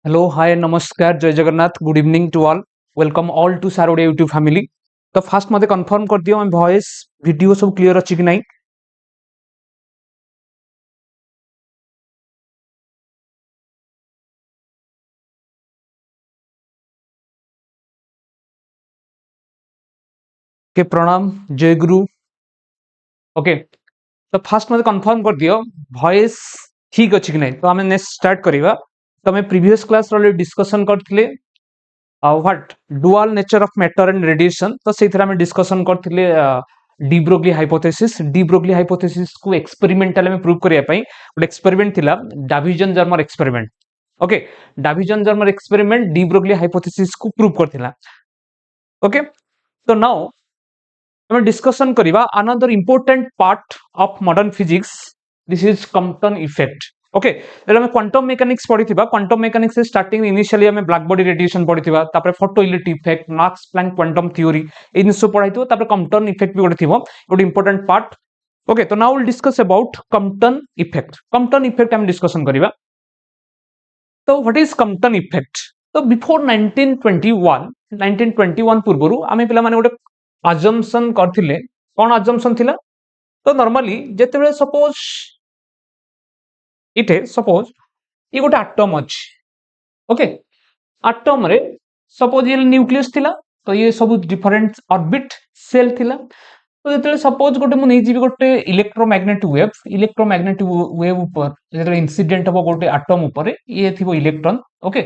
Hello hi नमस्कार जय Jagannath good evening to all welcome all to सार ओडिया यूट्यूब फैमिली। तो फास्ट मते कंफर्म कर दियो वॉइस वीडियो सब क्लियर अछि कि नहीं। के प्रणाम जय गुरु। ओके तो फास्ट मते कंफर्म कर दियो वॉइस ठीक अछि कि नहीं। तो हमें नेक्स्ट स्टार्ट करिवा। तो हमें प्रीवियस क्लास रे डिस्कशन करथिले what dual nature of matter and radiation. तो सेथरा हमें डिस्कशन करथिले डी ब्रोगली हाइपोथेसिस को एक्सपेरिमेंटल में प्रूव करिया पई ଗୋଟେ एक्सपेरिमेंट थिला Davisson Germer experiment. Okay Davisson Germer experiment de Broglie hypothesis को प्रूव करथिला। ओके तो नाउ हमें डिस्कशन करिवा another important part of modern physics this is Compton effect. Okay हम क्वांटम मेकानिक्स पढ़िथिबा क्वांटम मेकानिक्स से स्टार्टिंग इनिशियली हमें black body radiation पढ़िथिबा तापर photo electric effect Max Planck quantum theory ए जिंस पढ़ाइथिबो तापर कंप्टन इफेक्ट भी गोटे थिबो गोटे इंपोर्टेंट पार्ट। ओके तो now will discuss about Compton effect. Compton effect हम डिस्कशन करिबा। तो व्हाट इज कंप्टन इफेक्ट। तो बिफोर 1921 पूर्वरु आमे पिला माने गोटे अजम्पशन करथिले। कोन अजम्पशन थिला। तो नॉर्मली जेतेबेले सपोज इथे सपोज ये गोटे एटम अछि। ओके एटम रे सपोज ये न्यूक्लियस थिला तो ये सब डिफरेंट ऑर्बिट सेल थिला। तो जेतेबेले सपोज गोटे मु नै जीवि गोटे इलेक्ट्रोमैग्नेटिक वेव ऊपर जेतेबेले इंसिडेंट हो गोटे एटम ऊपर ये थिबो इलेक्ट्रॉन। ओके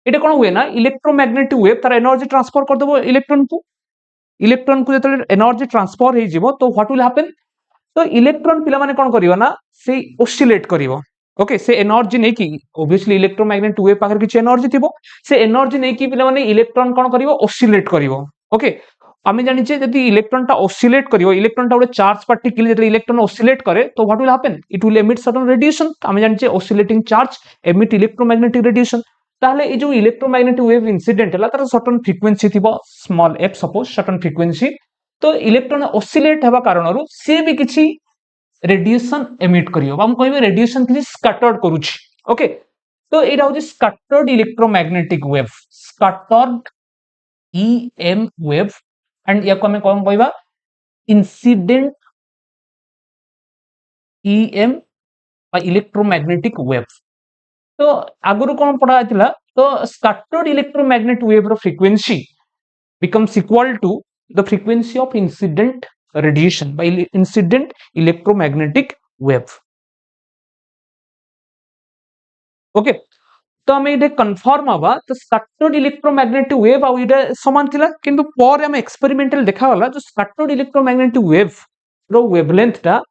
एटा कोन हुए ना इलेक्ट्रोमैग्नेटिक वेव तार एनर्जी ट्रांसफर कर देबो इलेक्ट्रॉन को जेतेबेले एनर्जी ट्रांसफर हे जिवो तो व्हाट विल हैपन। तो इलेक्ट्रॉन पिला माने कोन करिवो ना से ओसिलेट करिवो। ओके से एनर्जी नै कि ऑब्वियसली इलेक्ट्रोमैग्नेटिक वेव पाकर किछ एनर्जी थिबो से एनर्जी नै कि पिला माने इलेक्ट्रॉन कोन करिवो ओसिलेट करिवो। ओके आमे जानि छे जदि इलेक्ट्रॉन टा ओसिलेट करिवो इलेक्ट्रॉन टा गोटे चार्ज पार्टिकल जदि इलेक्ट्रॉन ओसिलेट करे तो what will happen it will emit certain radiation. आमे जानि छे oscillating charge emit electromagnetic radiation. ताहले ए जो इलेक्ट्रोमैग्नेटिक वेव इंसिडेंट हला तार सर्टेन फ्रीक्वेंसी थिबो small f suppose certain frequency. तो इलेक्ट्रॉन ओसिलेट हेबा कारणरू से भी किछि रेडिएशन एमिट करियो हम कहबे रेडिएशन किछि स्कैटर्ड करूछि। ओके तो एटा होछि scattered electromagnetic wave scattered EM wave and या को हमें कोन कहबा इंसिडेंट EM बा इलेक्ट्रोमैग्नेटिक वेव। तो आगुरु कोन पढ़ा थिला तो स्कैटर्ड इलेक्ट्रोमैग्नेटिक वेव रो frequency becomes equal to the frequency of incident radiation by incident electromagnetic wave. Okay तो हमें ये कंफर्म हवा तो स्कैटर्ड इलेक्ट्रोमैग्नेटिक वेव आ इटा समान थिला किंतु पर हम एक्सपेरिमेंटल देखा वाला जो स्कैटर्ड इलेक्ट्रोमैग्नेटिक वेव रो वेवलेंथ टा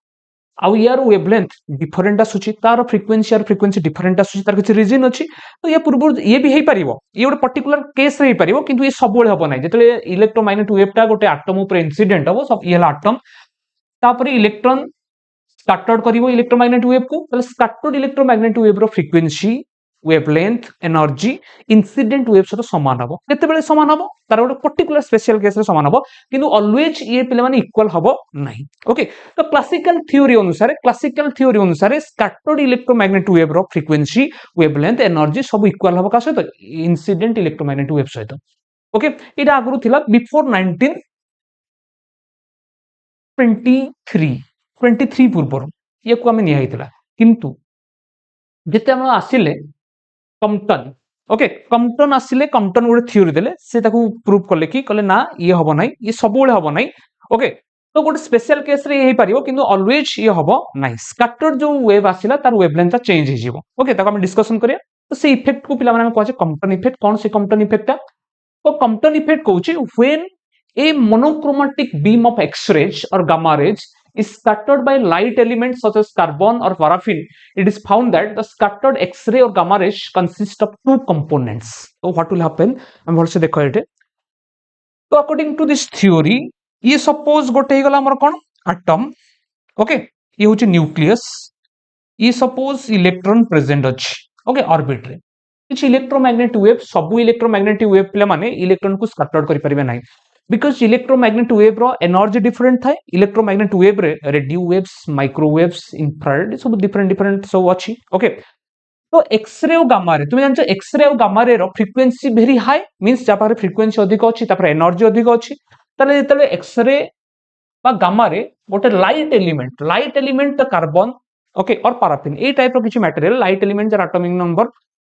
आ यार वेवलेंथ डिफरेंट आसुची तार फ्रीक्वेंसी डिफरेंट आसुची तार किछ रीजन अछि। तो ये पूर्व ये भी हेई परिबो ये गोटे पर्टिकुलर केस रे हेई परिबो किंतु ये सब बेले हबो नै जेतले इलेक्ट्रोमैग्नेटिक वेव टा गोटे एटम ऊपर इंसिडेंट हबो सब ये एटम तापर इलेक्ट्रॉन स्कैटर्ड करिवो इलेक्ट्रोमैग्नेटिक वेव को तले स्कैटर्ड इलेक्ट्रोमैग्नेटिक वेव रो frequency wavelength energy incident wave सहित समान हबो केते बेले समान हबो तार गोटे पर्टिकुलर स्पेशल केस रे समान हबो किंतु ऑलवेज ये पिले माने इक्वल हबो नहीं। ओके तो क्लासिकल थ्योरी अनुसार स्कैटर्ड इलेक्ट्रोमैग्नेटिक वेव रो फ्रीक्वेंसी वेवलेंथ एनर्जी सब इक्वल हबो का सहित इंसिडेंट इलेक्ट्रोमैग्नेटिक वेव सहित। ओके इटा आगुरु थिला बिफोर 1923 पूर्व ये को हमें निहाइतला किंतु जेते हम आसिले कंप्टन। ओके कंप्टन आसिले कंप्टन गोटे थ्योरी देले से ताकू प्रूव करले कि कहले ना ये हबो नै ये सब बेले हबो नै। ओके तो गोटे स्पेशल केस रे हे परिबो किंतु ऑलवेज ये हबो नै स्कैटर्ड जो वेव आसिला तार वेवलेंथ चेंज हे जिवो। ओके ताको हम डिस्कशन करिया। तो से इफेक्ट को पिला माने कहै छै कंप्टन इफेक्ट कोन से कंप्टन इफेक्ट तो कंप्टन इफेक्ट कहै छै when a monochromatic beam of X-rays or gamma rays is scattered by light elements such as carbon or paraffin, it is found that the scattered X-ray or gamma rays consist of two components. So what will happen? I'm also देखो ये तो according to this theory ये suppose गोटे ही गला हमर कोन atom okay ये होची nucleus ये suppose इलेक्ट्रॉन प्रेजेंट अछि ओके ऑर्बिट रे किछ इलेक्ट्रोमैग्नेटिक वेव सब इलेक्ट्रोमैग्नेटिक वेव प्ले माने इलेक्ट्रॉन को स्कैटर्ड करि परिबे नै बिकॉज इलेक्ट्रोमैग्नेटिक वेव रो एनर्जी डिफरेंट थाए इलेक्ट्रोमैग्नेटिक वेव रे रेडियो वेव्स माइक्रोवेव्स इंफ्रारेड सब डिफरेंट सब अछि। ओके तो एक्सरे और गामा रे तुम जानছো एक्सरे और गामा रे रो फ्रिक्वेंसी वेरी हाई मींस जा पारे फ्रिक्वेंसी अधिक अछि ता पारे एनर्जी अधिक अछि ताले जेतले एक्सरे बा गामा रे गोटे लाइट एलिमेंट तो कार्बन ओके और पाराफिन ए टाइप रो किछि मटेरियल लाइट एलिमेंट जर एटॉमिक नंबर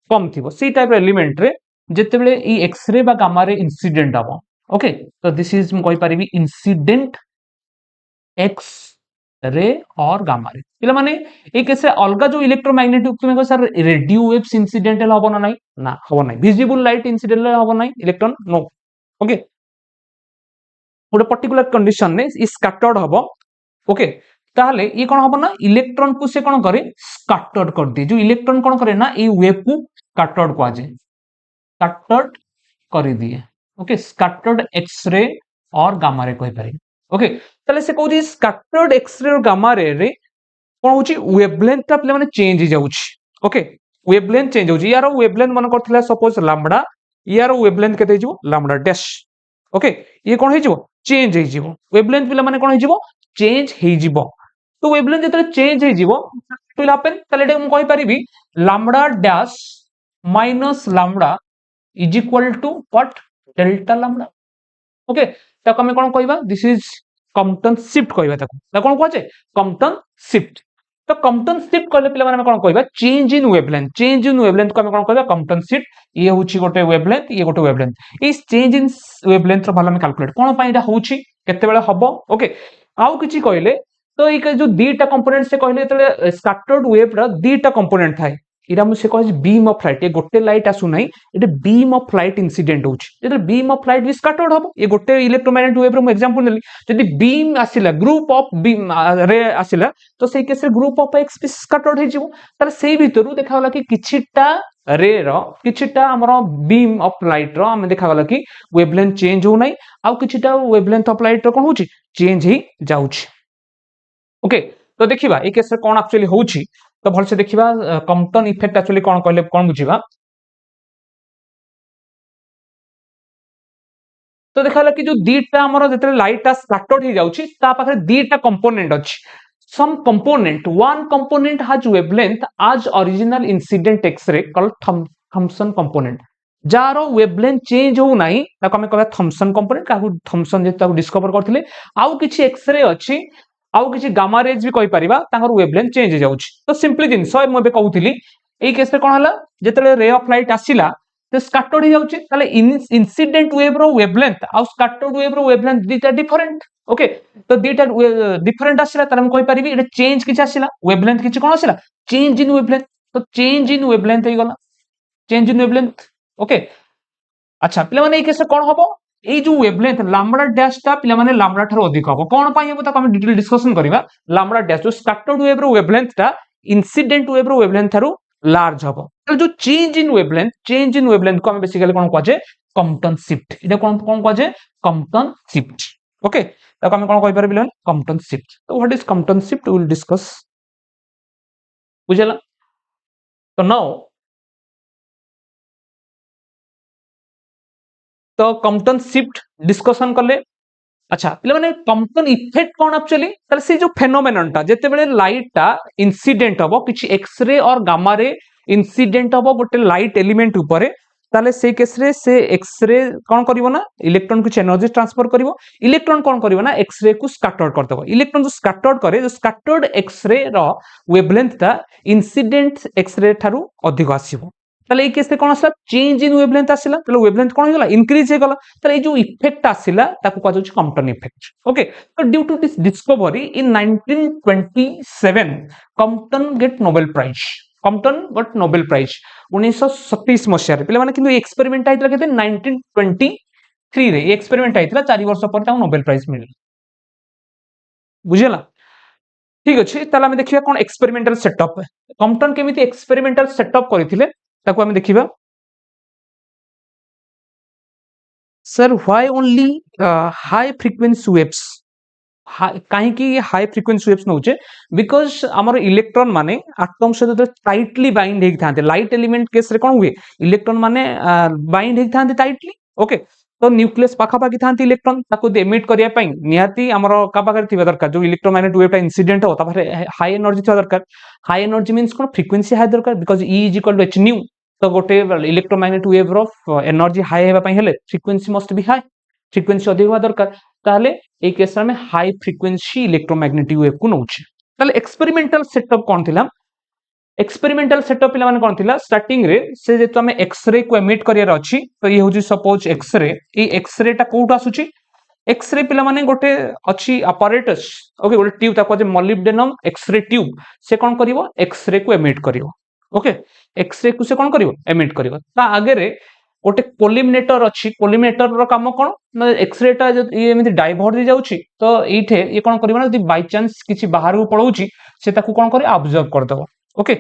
कम थिबो सी टाइप रो एलिमेंट रे जेतेबेले ई एक्सरे बा गामा रे इंसिडेंट हबो ओके तो दिस इज म कहि परिबी इंसिडेंट एक्स रे और गामा रे पिला माने ए केसे अलगा जो इलेक्ट्रोमैग्नेटिक तुमे को सर रेडियो वेव्स इंसिडेंटल हबो ना नाही ना हबो नाही विजिबल लाइट इंसिडेंटल हबो नाही इलेक्ट्रॉन नो ओके गोटे पर्टिकुलर कंडीशन ने ई स्कैटर्ड हबो ओके ताहले ये कोन हबो ना इलेक्ट्रॉन को से कोन करे स्कैटर्ड कर दे जो इलेक्ट्रॉन कोन करे ना ए वेव को स्कैटर्ड को आजे स्कैटर्ड कर दिए ओके स्कैटर्ड एक्स-रे और गामा रे कहि पारे ओके ताले से कहू स्कैटर्ड एक्स-रे और गामा रे कोन होची वेवलेंथ ता प्ले माने चेंज हो जाउची ओके वेवलेंथ चेंज होची यार वेवलेंथ मन करथिला सपोज लैम्बडा यार वेवलेंथ केते हिजो लैम्बडा डैश ओके ये कोन हिजो चेंज हो जिवो वेवलेंथ पिला माने कोन हिजो चेंज हो जिवो तो वेवलेंथ जतले चेंज हो जिवो तो विल हैपन ताले हम कहि परिबी lambda dash minus lambda is equal to what delta lambda okay ताको हम कोन कहबा दिस इज कम्पटन शिफ्ट कहबा ताको कोन कहजे कम्पटन शिफ्ट तो कम्पटन शिफ्ट कहले पिला माने कोन कहबा चेंज इन वेवलेंथ को हम कोन कहबा कम्पटन शिफ्ट ये होची गोटे वेवलेंथ ये गोटे वेवलेंथ इस चेंज इन वेवलेंथ रो भालो हम कैलकुलेट कोन पई एटा होची केते बेले हबो ओके आउ किछि कहले तो ये जो दीटा कंपोनेंट से कहले तले स्कैटर्ड वेव रा दीटा कंपोनेंट थाए इरा मुझे कहे बीम ऑफ लाइट ये गोटे लाइट आसु नाही एटा बीम ऑफ लाइट इंसिडेंट होची जेते बीम ऑफ लाइट भी स्कैटर्ड हबो ये गोटे इलेक्ट्रोमैग्नेटिक वेव रो हम एग्जांपल देली जदि बीम आसिला ग्रुप ऑफ बीम रे आसिला तो सेही केस रे ग्रुप ऑफ एक्स भी स्कैटर्ड हे जिवो ताले सेही भितरु देखा होला कि किछिटा रे रो किछिटा हमरो बीम ऑफ लाइट रो हम देखा होला कि वेवलेंथ चेंज हो नाही आ किछिटा वेवलेंथ ऑफ लाइट रो कोन होची चेंज ही जाउची ओके तो देखिबा ए केस रे कोन एक्चुअली होची तो भल से देखिबा कम्पटन इफेक्ट एक्चुअली कोन कहले कोन बुझिबा तो देखाला कि जो दीटा हमर जते लाइट स्कैटर्ड हो जाउची ता पाखरे दीटा कंपोनेंट अछि some component one component has wavelength as original incident x-ray called Thomson component jar wavelength change हो नाही ताको हम कहबा थॉमसन कंपोनेंट काहू थॉमसन जे ताको डिस्कवर करथिले आउ किछि एक्स-रे अछि आउ किछि गामा रेज भी कहि परिबा तांगर वेवलेंथ चेंज हो जाउछि तो सिंपली जिंस मो बे कहउथिली एई केस रे कोन हला जेतले रे ऑफ लाइट आसिला तो स्कैटर्ड हो जाउछि ताले इंसिडेंट वेव रो वेवलेंथ आउ स्कैटर्ड वेव रो वेवलेंथ दीटा डिफरेंट ओके तो दीटा डिफरेंट आसिला ताले हम कहि परिबी एटा चेंज किछि आसिला वेवलेंथ किछि कोन आसिला चेंज इन वेवलेंथ तो चेंज इन वेवलेंथ हे गला चेंज इन वेवलेंथ ओके अच्छा पिला माने ए केस कोन हबो ए जो वेवलेंथ लैम्बडा डैश ता पिला माने लैम्बडा थारो अधिक हबो कोन पई हबो ताको हम डिटेल डिस्कशन करिबा लैम्बडा डैश जो स्कैटर्ड वेव रो वेवलेंथ ता इंसिडेंट वेव रो वेवलेंथ थारो लार्ज हबो तो जो चेंज इन वेवलेंथ को हम बेसिकली कोन कहजे कम्पटन शिफ्ट इटा कोन कोन कहजे कम्पटन शिफ्ट ओके ताको हम कोन कहि परबिले कम्पटन शिफ्ट तो what is Compton shift we will discuss बुझला तो नाउ तो कम्पटन शिफ्ट डिस्कशन कले अच्छा पिला माने कम्पटन इफेक्ट कोन एक्चुअली ताले से जो फेनोमेनन ता जेते बेले लाइट ता इंसिडेंट हबो किछि एक्स-रे और गामा रे इंसिडेंट हबो गोटे लाइट एलिमेंट ऊपर ताले से केस रे से एक्स-रे कोन करिवो ना इलेक्ट्रॉन कुछ एनर्जी ट्रांसफर करिवो इलेक्ट्रॉन कोन करिवो ना एक्स-रे को स्कैटर्ड कर देबो इलेक्ट्रॉन जो स्कैटर्ड करे जो स्कैटर्ड एक्स-रे रो वेवलेंथ ता इंसिडेंट एक्स-रे थारु अधिक आसीबो ताले ए केस रे कोन आसला चेंज इन वेवलेंथ आसिला ताले वेवलेंथ कोन होगला इंक्रीज हे गला ताले ए जो इफेक्ट आसिला ताको कहै छै कम्पटन इफेक्ट ओके तो due to this discovery in 1927 Compton get Nobel prize Compton got Nobel prize 1927 मसिया रे पिला माने किंतु एक्सपेरिमेंट आइतला केते 1923 रे एक्सपेरिमेंट आइतला 4 वर्ष पर ताको नोबेल प्राइज मिलला बुझिला ठीक अछि ताला हम देखिबा कोन एक्सपेरिमेंटल सेटअप कम्पटन केमिति एक्सपेरिमेंटल सेटअप करिथिले ताको हम देखिबा sir why only high frequency waves काहे कि हाई फ्रीक्वेंसी वेव्स नउचे बिकॉज हमर इलेक्ट्रॉन माने एटम से टाइटली बाइंड हेक थाते लाइट एलिमेंट केस रे कोन हुए इलेक्ट्रॉन माने बाइंड हेक थाते टाइटली ओके तो न्यूक्लियस पाखापाखि था इलेक्ट्रॉन ताको एमिट करिया पई निहाती हमर का पाखरे थिबा दरकार जो इलेक्ट्रोमैग्नेटिक वेव टा इंसिडेंट हो तापर हाई एनर्जी थिबा दरकार हाई एनर्जी मींस कोन फ्रीक्वेंसी हाई दरकार because E is equal to h nu तो गोटे इलेक्ट्रोमैग्नेटिक वेव रो एनर्जी हाई हेबा पई हेले frequency must be high frequency अधिक होबा दरकार ताले ए केस में हाई फ्रीक्वेंसी इलेक्ट्रोमैग्नेटिक वेव को नउछि ताले एक्सपेरिमेंटल सेटअप कोन थिला एक्सपेरिमेंटल सेटअप पिला माने कोन थिला स्टार्टिंग रे से जेतो हमें एक्सरे को एमिट करियर अछि तो ये होजी सपोज एक्सरे ए एक्सरे टा कोउट आसुची एक्सरे पिला माने गोटे अछि अपैरेटस ओके गोटे ट्यूब ताको जे मोलिब्डेनम एक्सरे ट्यूब से कोन करिवो एक्सरे को एमिट करिवो ओके एक्सरे को से कोन करिवो एमिट करिवो ता आगे रे गोटे कोलिमिनेटर अछि कोलिमिनेटर रो काम कोन ना एक्सरे टा ये एमिति डाइवर्ट दे जाउची तो एठे ये कोन करिवो ना यदि बाय चांस किछि बाहर को पळौची से ताको कोन करी ऑब्जर्व कर दबो ओके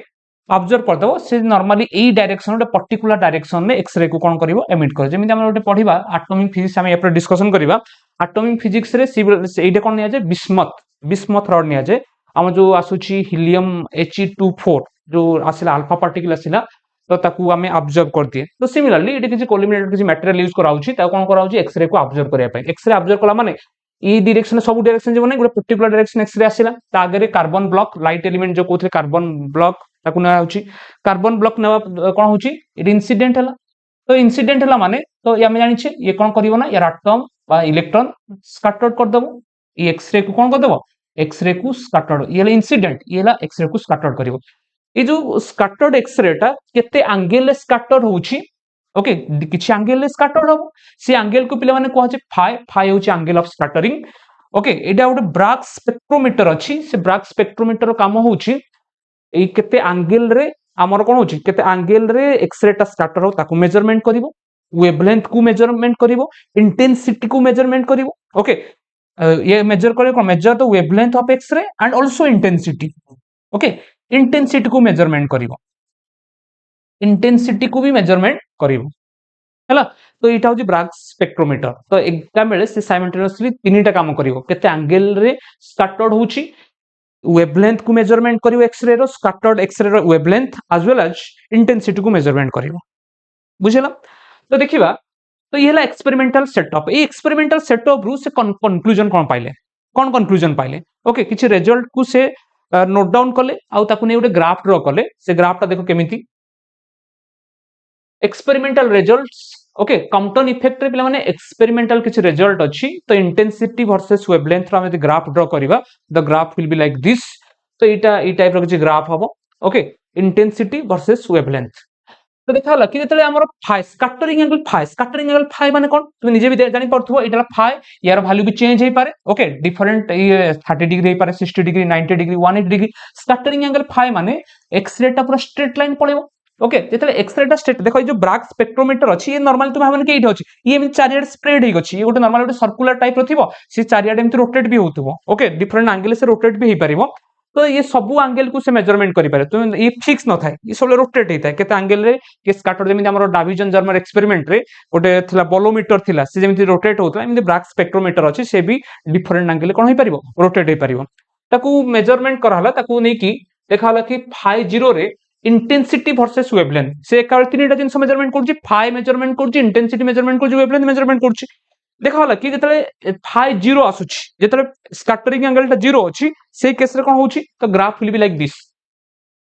ऑब्जर्व कर दबो से नॉर्मली ए डायरेक्शन गोटे पर्टिकुलर डायरेक्शन में एक्सरे को कोन करिवो एमिट कर जेमिति हम गोटे पढिबा एटॉमिक फिजिक्स हम एपर डिस्कशन करिबा एटॉमिक फिजिक्स रे एइडे कोन निया जे बिस्मथ रॉड निया जे हम जो आसुची हीलियम He24 जो आसिला अल्फा पार्टिकल आसिला तो ताकू हमें ऑब्जर्व कर दिए तो सिमिलरली एटे किछि कोलिमिनेटर किछि मटेरियल यूज कराउची ता कोन कराउची एक्सरे को ऑब्जर्व करिया पय एक्सरे ऑब्जर्व कला माने ई डायरेक्शन सब डायरेक्शन जे बने गोटे पर्टिकुलर डायरेक्शन एक्सरे आसिला ता आगे कार्बन ब्लॉक लाइट एलिमेंट जो कोथे कार्बन ब्लॉक ताकू ना होची कार्बन ब्लॉक नेवा कोन होची इट इंसिडेंट हला तो इंसिडेंट हला माने तो या में जानि छे ये कोन करिवो ना यार एटम बा इलेक्ट्रॉन स्कैटर्ड कर दबो ई एक्सरे को कोन कर दबो एक्सरे को स्कैटर्ड ये इंसिडेंट ये एक्सरे को स्कैटर्ड करिवो ए जो स्कैटर्ड एक्सरे टा केते एंगल स्कैटर्ड होची ओके किछि एंगल ले स्कैटर्ड हो से एंगल को पिले माने कहै फाई होची एंगल ऑफ स्कैटरिंग ओके एडा गोटे ब्राग स्पेक्ट्रोमीटर अछि से ब्राग स्पेक्ट्रोमीटर काम होची ए केते एंगल रे हमर कोन होची केते एंगल रे एक्सरे टा स्कैटर हो ताको मेजरमेंट करिवो वेवलेंथ को मेजरमेंट करिवो इंटेंसिटी को मेजरमेंट करिवो ओके ये मेजर करे कोन measure the wavelength of X-ray and also intensity okay intensity को मेजरमेंट करिवो इंटेंसिटी को भी मेजरमेंट करिवो हला तो इटा होची ब्राग स्पेक्ट्रोमीटर तो एग्जाम बेले से साइमल्टेनियसली तीनटा काम करिवो केते एंगल रे स्कैटर्ड होची वेवलेंथ को मेजरमेंट करिवो एक्सरे रो स्कैटर्ड एक्सरे रो wavelength as well as intensity को मेजरमेंट करिवो बुझिला तो देखिबा तो ये हला एक्सपेरिमेंटल सेटअप ए एक्सपेरिमेंटल सेटअप रु से कंक्लूजन कोन कंक्लूजन पाइले ओके किछि रिजल्ट को से नोट डाउन कले आउ ताकू नै गोटे ग्राफ ड्रा कले से ग्राफ टा देखो केमिति एक्सपेरिमेंटल रिजल्ट्स ओके कंप्टन इफेक्ट रे पिला माने एक्सपेरिमेंटल किछि रिजल्ट अछि तो इंटेंसिटी वर्सेस वेवलेंथ रो हम यदि ग्राफ ड्रा करिवा the graph will be like this तो इटा ई टाइप रो किछि ग्राफ हबो ओके इंटेंसिटी वर्सेस वेवलेंथ तो देखा हला कि जेतले हमर फाई स्कैटरिंग एंगल फाई माने कोन तुम निजे भी जानि पड़थबो इटा फाई यार वैल्यू भी चेंज हे पारे ओके डिफरेंट 30 डिग्री हे पारे 60 degree 90 degree 180 degree scattering angle phi माने एक्सरे टा पूरा स्ट्रेट लाइन पळेबो ओके जेतले एक्सरे टा स्ट्रेट देखो ये जो ब्राग स्पेक्ट्रोमीटर अछि ये नॉर्मली तुम भाबन के एठी अछि ये एम चारियाड स्प्रेड हे गछि ये गोटे नॉर्मल गोटे सर्कुलर टाइप रो थिबो से चारियाड एम रोटेट भी होतबो ओके डिफरेंट एंगल से रोटेट भी हे परिबो तो ये सब एंगल को से मेजरमेंट करि पारे तो ये फिक्स न थाए ये सब रोटेट हेता केते एंगल रे के स्कैटर जेमिति हमर डाविजन जर्मर एक्सपेरिमेंट रे गोटे थिला बोलोमीटर थिला से जेमिति रोटेट होतला एमिति ब्राग स्पेक्ट्रोमीटर अछि से भी डिफरेंट एंगल कोन हे परिबो रोटेट हे परिबो ताकू मेजरमेंट करहला ताकू नै कि देखाला कि फाई 0 रे इंटेंसिटी वर्सेस वेवलेंथ से एका तीनटा जिंस मेजरमेंट करछि फाई मेजरमेंट करछि इंटेंसिटी मेजरमेंट करछि वेवलेंथ मेजरमेंट करछि देखा होला कि जेतले फाई 0 आसुछि जेतले स्कैटरिंग एंगल टा 0 अछि से केस रे कोन होछि तो graph will be like this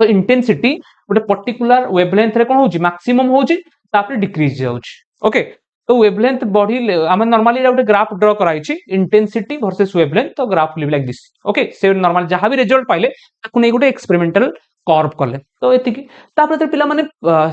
तो इंटेंसिटी गोटे पर्टिकुलर वेवलेंथ रे कोन होछि मैक्सिमम होछि तापर डिक्रीज जाउछि ओके तो वेवलेंथ बढ़ी हम नॉर्मली गोटे ग्राफ ड्रा कराइछि इंटेंसिटी वर्सेस वेवलेंथ तो graph will be like this okay से नॉर्मल जहां भी रिजल्ट पाइले ताकू नै गोटे एक्सपेरिमेंटल कर्व कले तो एतिकी तापर ते पिला माने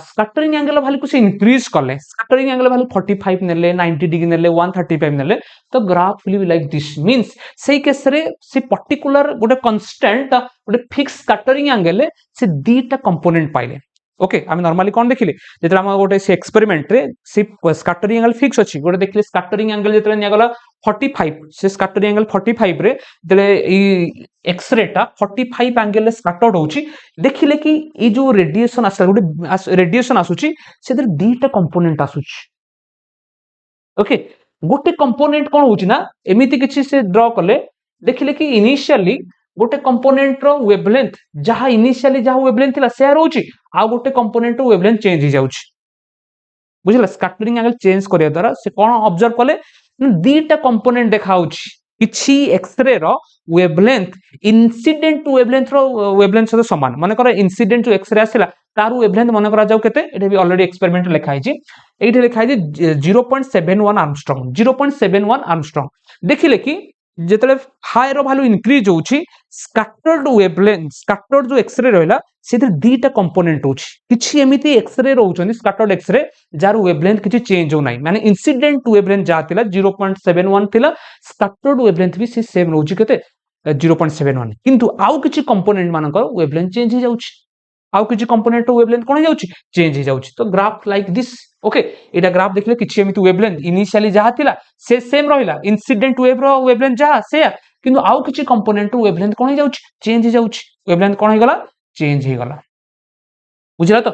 स्कैटरिंग एंगल वैल्यू को से इंक्रीज कले स्कैटरिंग एंगल वैल्यू 45 नेले 90 डिग्री नेले 135 नेले तो graph will be like this means से केस रे से पर्टिकुलर गोटे कांस्टेंट गोटे फिक्स स्कैटरिंग एंगल से दीटा कंपोनेंट पाइले ओके हम नॉर्मली कोन देखिले जेतरा हम गोटे से एक्सपेरिमेंट रे से स्कैटरिंग एंगल फिक्स अछि गोटे देखिले स्कैटरिंग एंगल जेतरा निया गला 45 से स्कैटरिंग एंगल 45 रे जेले ई एक्सरे टा 45 एंगल ले स्कैटर्ड होछि देखिले कि ई जो रेडिएशन आसा गोटे रेडिएशन आसुछि सेदर दीटा कंपोनेंट आसुछि ओके गोटे कंपोनेंट कोन होछि ना एमिति किछि से ड्रा कले देखिले कि इनिशियली गोटे कंपोनेंट रो वेवलेंथ जहां इनिशियली जहां वेवलेंथ थिला शेयर होछि आ गोटे कंपोनेंट रो वेवलेंथ चेंज हो जाउछि बुझिला स्कैटरिंग एंगल चेंज करिया द्वारा से कोन ऑब्जर्व कले दीटा कंपोनेंट देखाउची किछि एक्सरे रो वेवलेंथ इंसिडेंट वेवलेंथ रो वेवलेंथ सहित समान माने कर इंसिडेंट जो एक्सरे आसिला तार वेवलेंथ माने करा जाऊ केते एटा भी ऑलरेडी एक्सपेरिमेंट लिखा हिची एठी लिखा हिची 0.71 आर्मस्ट्रांग 0.71 आर्मस्ट्रांग देखिले कि जेतले हाई रो वैल्यू इंक्रीज होउची स्कैटर्ड वेवलेंथ स्कैटर्ड जो एक्सरे रहला सेते दीटा कंपोनेंट होउची किछि एमिति एक्सरे रहउचनी स्कैटर्ड एक्सरे जार वेवलेंथ किछि चेंज हो नाही माने इंसिडेंट वेवलेंथ जा थिला 0.71 थिला स्कैटर्ड वेवलेंथ भी से सेम रहउची केते 0.71 किंतु आउ किछि कंपोनेंट मानकर वेवलेंथ चेंज हो जाउची आउ किछि कंपोनेंट वेवलेंथ कोन जाउची चेंज हो जाउची तो graph like this okay Etah graph देखले किछि एमिति वेवलेंथ इनिशियली जहा थिला से सेम रहिला इंसिडेंट वेव रो वेवलेंथ जहा से किंतु आउ किछि कंपोनेंट वेवलेंथ कोन जाउची चेंज हो जाउची वेवलेंथ कोन हे गला चेंज हे गला बुझला तो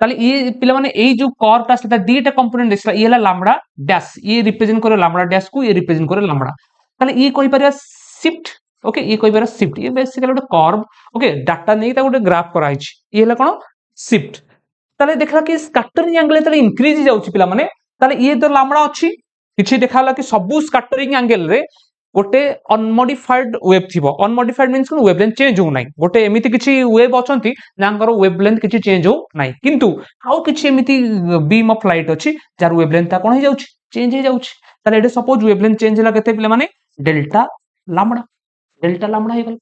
ताले ये पिला माने एई जो कर्व ता सेटा दीटा कंपोनेंट दिसला ये हला लैम्बडा डैश ये रिप्रेजेंट करे लैम्बडा डैश को ये रिप्रेजेंट करे लैम्बडा ताले ये कहि परिया शिफ्ट ओके ये कहि परिया शिफ्ट ये बेसिकली गोटे कर्व ओके डाटा नै ता गोटे ग्राफ कराइछि ये हला कोन शिफ्ट ताले देखला कि स्कैटरिंग एंगल ताले इंक्रीज जाउछि पिला माने ताले ये तो लैम्बडा अछि किछि देखाला कि सबु स्कैटरिंग एंगल रे गोटे अनमॉडिफाइड वेव थिबो अनमॉडिफाइड मींस कोन वेवलेंथ चेंज हो नाही गोटे एमिति किछि वेव अछंती जांकर वेवलेंथ किछि चेंज हो नाही किंतु आउ किछि एमिति बीम ऑफ लाइट अछि जार वेवलेंथ ता कोन हे जाउछि चेंज हे जाउछि ताले एडे सपोज वेवलेंथ चेंज हला केते पिला माने डेल्टा लैम्बडा हे गल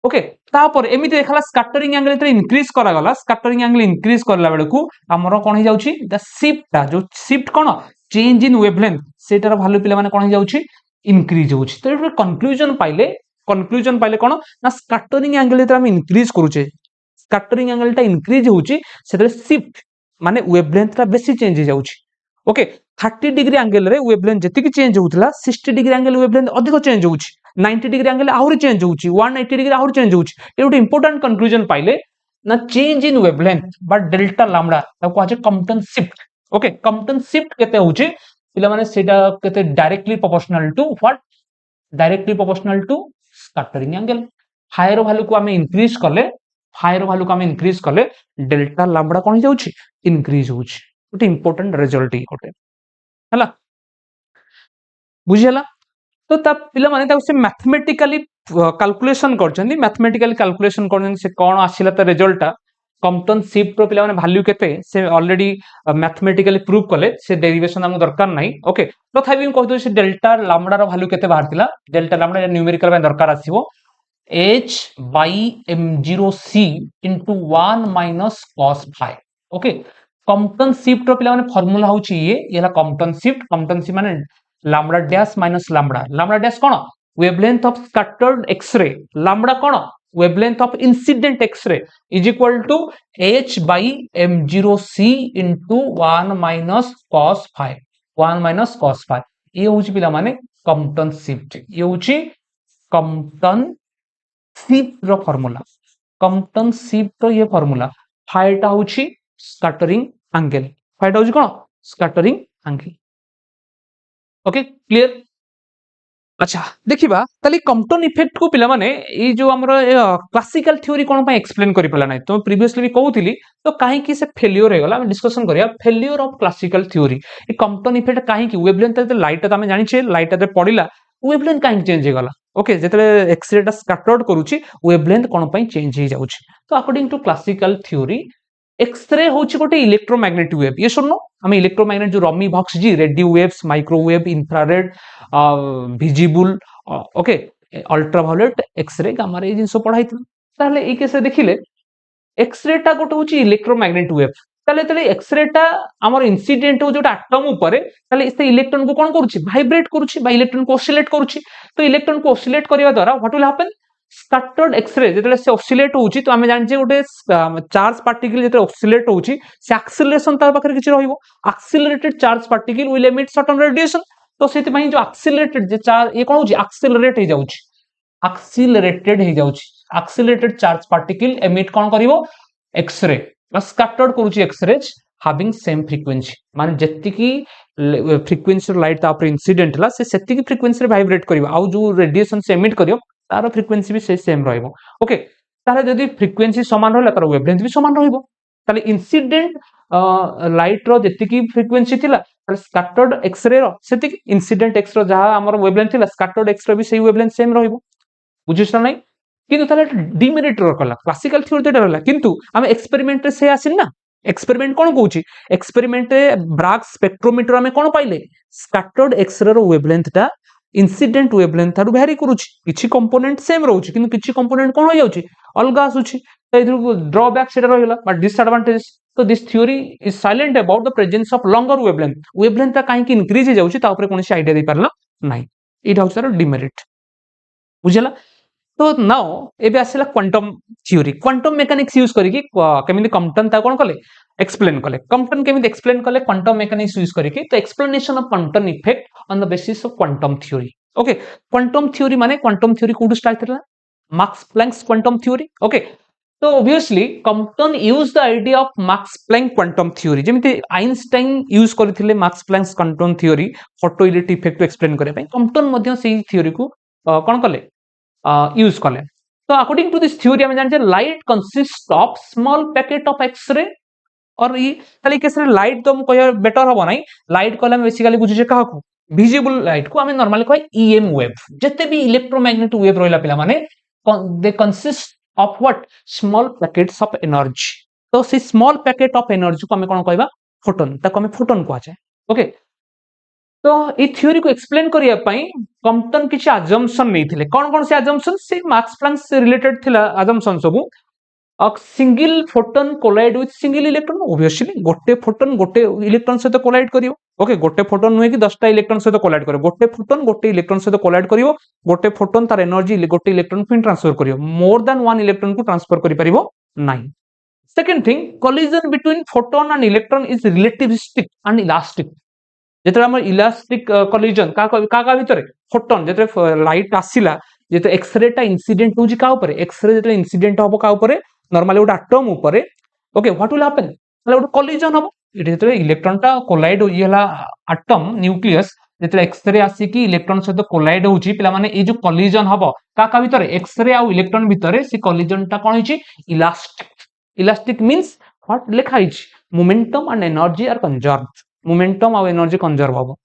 ओके तापर एमिति देखला स्कैटरिंग एंगल ते इंक्रीज करा गला स्कैटरिंग एंगल इंक्रीज करला बेले को हमरो कोन हे जाउछि द शिफ्ट जो शिफ्ट कोन चेंज इन वेवलेंथ सेटार वैल्यू पिला माने कोन हे जाउछि इंक्रीज होउछि तो एटा कंक्लूजन पाइले कोन ना स्कैटरिंग एंगल ते हम इंक्रीज करूचे स्कैटरिंग एंगल ता इंक्रीज होउछि सेते शिफ्ट माने वेवलेंथ ता बेसी चेंज हे जाउछि ओके 30 डिग्री एंगल रे वेवलेंथ जति कि चेंज होउतला 60 डिग्री एंगल वेवलेंथ अधिक चेंज होउछि 90 डिग्री एंगल आहुरी चेंज होउछि 180 डिग्री आहुरी चेंज होउछि ए गोटे इंपोर्टेंट कंक्लूजन पाइले ना change in wavelength but delta lambda ताको आजे Compton shift okay Compton shift केते होउछि पिला माने सेटा केते directly proportional to what directly proportional to scattering angle higher value को हमें इंक्रीज करले डेल्टा लैम्बडा कोन जाउछि इंक्रीज होउछि गोटे इंपोर्टेंट रिजल्ट गोटे हला बुझियला तो ता पिला माने ता से मैथमेटिकली कैलकुलेशन करछन्ती मैथमेटिकली कैलकुलेशन करछन्ती से कोन आसिला त रिजल्ट ता कंपटन शिफ्ट रो पिला माने वैल्यू केते से ऑलरेडी मैथमेटिकली प्रूव कले से डेरिवेशन हम दरकार नाही ओके तथापि हम कह दो से डेल्टा लैम्बडा रो वैल्यू केते बाहरतिला डेल्टा लैम्बडा न्यूमेरिकल में दरकार आसीबो h by m0c into 1 minus cos phi ओके कंपटन शिफ्ट रो पिला माने फार्मूला होची ये हला कंपटन शिफ्ट माने lambda dash minus lambda dash कोन wavelength of scattered X-ray lambda कोन wavelength of incident X-ray is equal to h by m0c into 1 minus cos phi ये होची पिला माने कंपटन शिफ्ट ये होची कंपटन शिफ्ट रो फार्मूला कंपटन शिफ्ट रो ये फार्मूला फाइटा होची स्कैटरिंग एंगल फाइटा होची कोन स्कैटरिंग एंगल ओके क्लियर अच्छा देखिबा ताली कंपटन इफेक्ट को पिला माने ए जो हमरो क्लासिकल थ्योरी कोन पय एक्सप्लेन करि पला नै तो प्रीवियसली भी कहउतिली तो काहे कि से फेल्योर हे गला हम डिस्कशन करिया फेल्योर ऑफ क्लासिकल थ्योरी ए कंपटन इफेक्ट काहे कि वेवलेंथ ते लाइट त हम जानि छे लाइट ते पडिला वेवलेंथ काहे चेंज हे गला ओके जेतले एक्सरे टा स्कैटर्ड करूची वेवलेंथ कोन पय चेंज हे जाउची तो according to classical theory X-ray होची गोटे इलेक्ट्रोमैग्नेटिक वेव ये सुनो हम इलेक्ट्रोमैग्नेट जो रमी भक्स जी radio waves microwave infrared visible okay ultraviolet X-ray gamma ray जिंसो पढाई ताले ए केसे देखिले एक्सरे टा गोटे होची इलेक्ट्रोमैग्नेटिक वेव ताले ताले एक्सरे टा हमर इंसिडेंट हो जोटा एटम ऊपर ताले इसे इलेक्ट्रॉन को कोन करूची वाइब्रेट करूची बा इलेक्ट्रॉन को ऑसिलेट करूची तो इलेक्ट्रॉन को ऑसिलेट करिया द्वारा what will happen scattered X-ray जेतले से ऑसिलेट होउची तो हमें जानि जे गोटे चार्ज पार्टिकल जेतले ऑसिलेट होउची से एक्सीलरेशन तार पाखरे किछ रहिबो accelerated charge particle will emit certain radiation तो सेति पई जो एक्सीलरेटेड जे चार्ज ये कोन होउची एक्सीलरेट हे जाउची एक्सीलरेटेड चार्ज पार्टिकल एमिट कोन करिवो एक्सरे बस स्कैटर्ड करूची एक्सरेज having same frequency माने जत्ति की फ्रीक्वेंसी लाइट ता पर इंसिडेंट ला से सेति की फ्रीक्वेंसी रे वाइब्रेट करिवो आ जो रेडिएशन से एमिट करियो तार फ्रीक्वेंसी भी से सेम रहइबो ओके ताले जदी फ्रीक्वेंसी समान रहला तार वेवलेंथ भी समान रहइबो ताले इंसिडेंट लाइट रो जेतिकी फ्रिक्वेंसी थिला ताले स्कैटर्ड एक्सरे रो सेतिकी इंसिडेंट एक्स रो जहा हमर वेवलेंथ थिला स्कैटर्ड एक्स रो भी सेही वेवलेंथ सेम रहइबो बुझिस नै किंतु ताले डिमेरिट रो कला क्लासिकल थ्योरी ते रहला किंतु हम एक्सपेरिमेंट रे से आसिन ना एक्सपेरिमेंट कोन कहूची एक्सपेरिमेंट रे ब्राग स्पेक्ट्रोमीटर हमें कोन पाइले स्कैटर्ड एक्सरे रो वेवलेंथ ता इंसिडेंट वेवलेंथ थारु वेरी करूची किछि कंपोनेंट सेम रहउची किंतु किछि कंपोनेंट कोन हो जाउची अलगा आसुची तो इधर ड्रॉबैक सेटा रहला बट डिसएडवांटेज तो this theory is silent about the presence of longer wavelength ता काहे कि इंक्रीज हो जाउची ता ऊपर कोनसी आईडिया दे परला नाही इट हाउस तार डिमेरिट बुझला तो नाउ एबे आसिला quantum theory quantum mechanics use करिकि केमिति कंपटन ता कोन कले एक्सप्लेन कले कंपटन केमिति एक्सप्लेन कले क्वांटम मेकानिक्स यूज करिकि तो explanation of quantum effect on the basis of quantum theory okay quantum theory माने क्वांटम थ्योरी कोड स्टार्ट थिला Max Planck's quantum theory okay तो obviously Compton use the idea of Max Planck quantum theory जेमिति Einstein use करथिले Max Planck's quantum theory photo electric effect explain करे पई कंपटन मध्य सेही theory को कोन कले यूज कले तो अकॉर्डिंग टू दिस थ्योरी हम जानछे light consist of small packet of X-ray और ये ताले केस रे लाइट तो हम कह बेटर हबो नाही लाइट कहले हम बेसिकली बुझिजे काहा को विजिबल लाइट को हमें नॉर्मली कह ईएम वेव जते भी इलेक्ट्रोमैग्नेटिक वेव रहला पिला माने they consist of what small packets of energy तो C small packet of energy को हमें कोन कहबा फोटोन ताको हमें फोटोन को आछे ओके तो ए थ्योरी को एक्सप्लेन करिया पई कंपटन किछि अजम्पशन नैथिले कोन से अजम्पशन से मैक्स प्लैंक से रिलेटेड थिला अजम्पशन सबु single photon collide with single electron obviously गोटे फोटोन गोटे इलेक्ट्रॉन सहित कोलाइड करियो ओके गोटे फोटोन नुहे कि 10टा इलेक्ट्रॉन सहित कोलाइड करियो गोटे फोटोन गोटे इलेक्ट्रॉन सहित कोलाइड करियो गोटे फोटोन तार एनर्जी गोटे इलेक्ट्रॉन को ट्रांसफर करियो मोर देन वन इलेक्ट्रॉन को ट्रांसफर करि परिबो नाही second thing collision between photon and electron is relativistic and elastic जेते हमर इलास्टिक कोलिजन का भितरे फोटोन जेते लाइट आसिला जेते एक्सरे टा इंसिडेंट होजी का ऊपर एक्सरे जेते इंसिडेंट होबो का ऊपर नॉर्मली उड एटम ऊपर ओके व्हाट विल हैपन मतलब उड कोलिजन होबो जेते इलेक्ट्रॉन टा कोलाइड होई हला एटम न्यूक्लियस जेते एक्सरे आसी कि इलेक्ट्रॉन सहित कोलाइड होची पिला माने ए जो कोलिजन होबो का भितरे एक्सरे आ इलेक्ट्रॉन भितरे से कोलिजन टा कोन होची इलास्टिक मींस व्हाट लिखा हिच momentum and energy are conserved momentum और एनर्जी कंजर्व होबो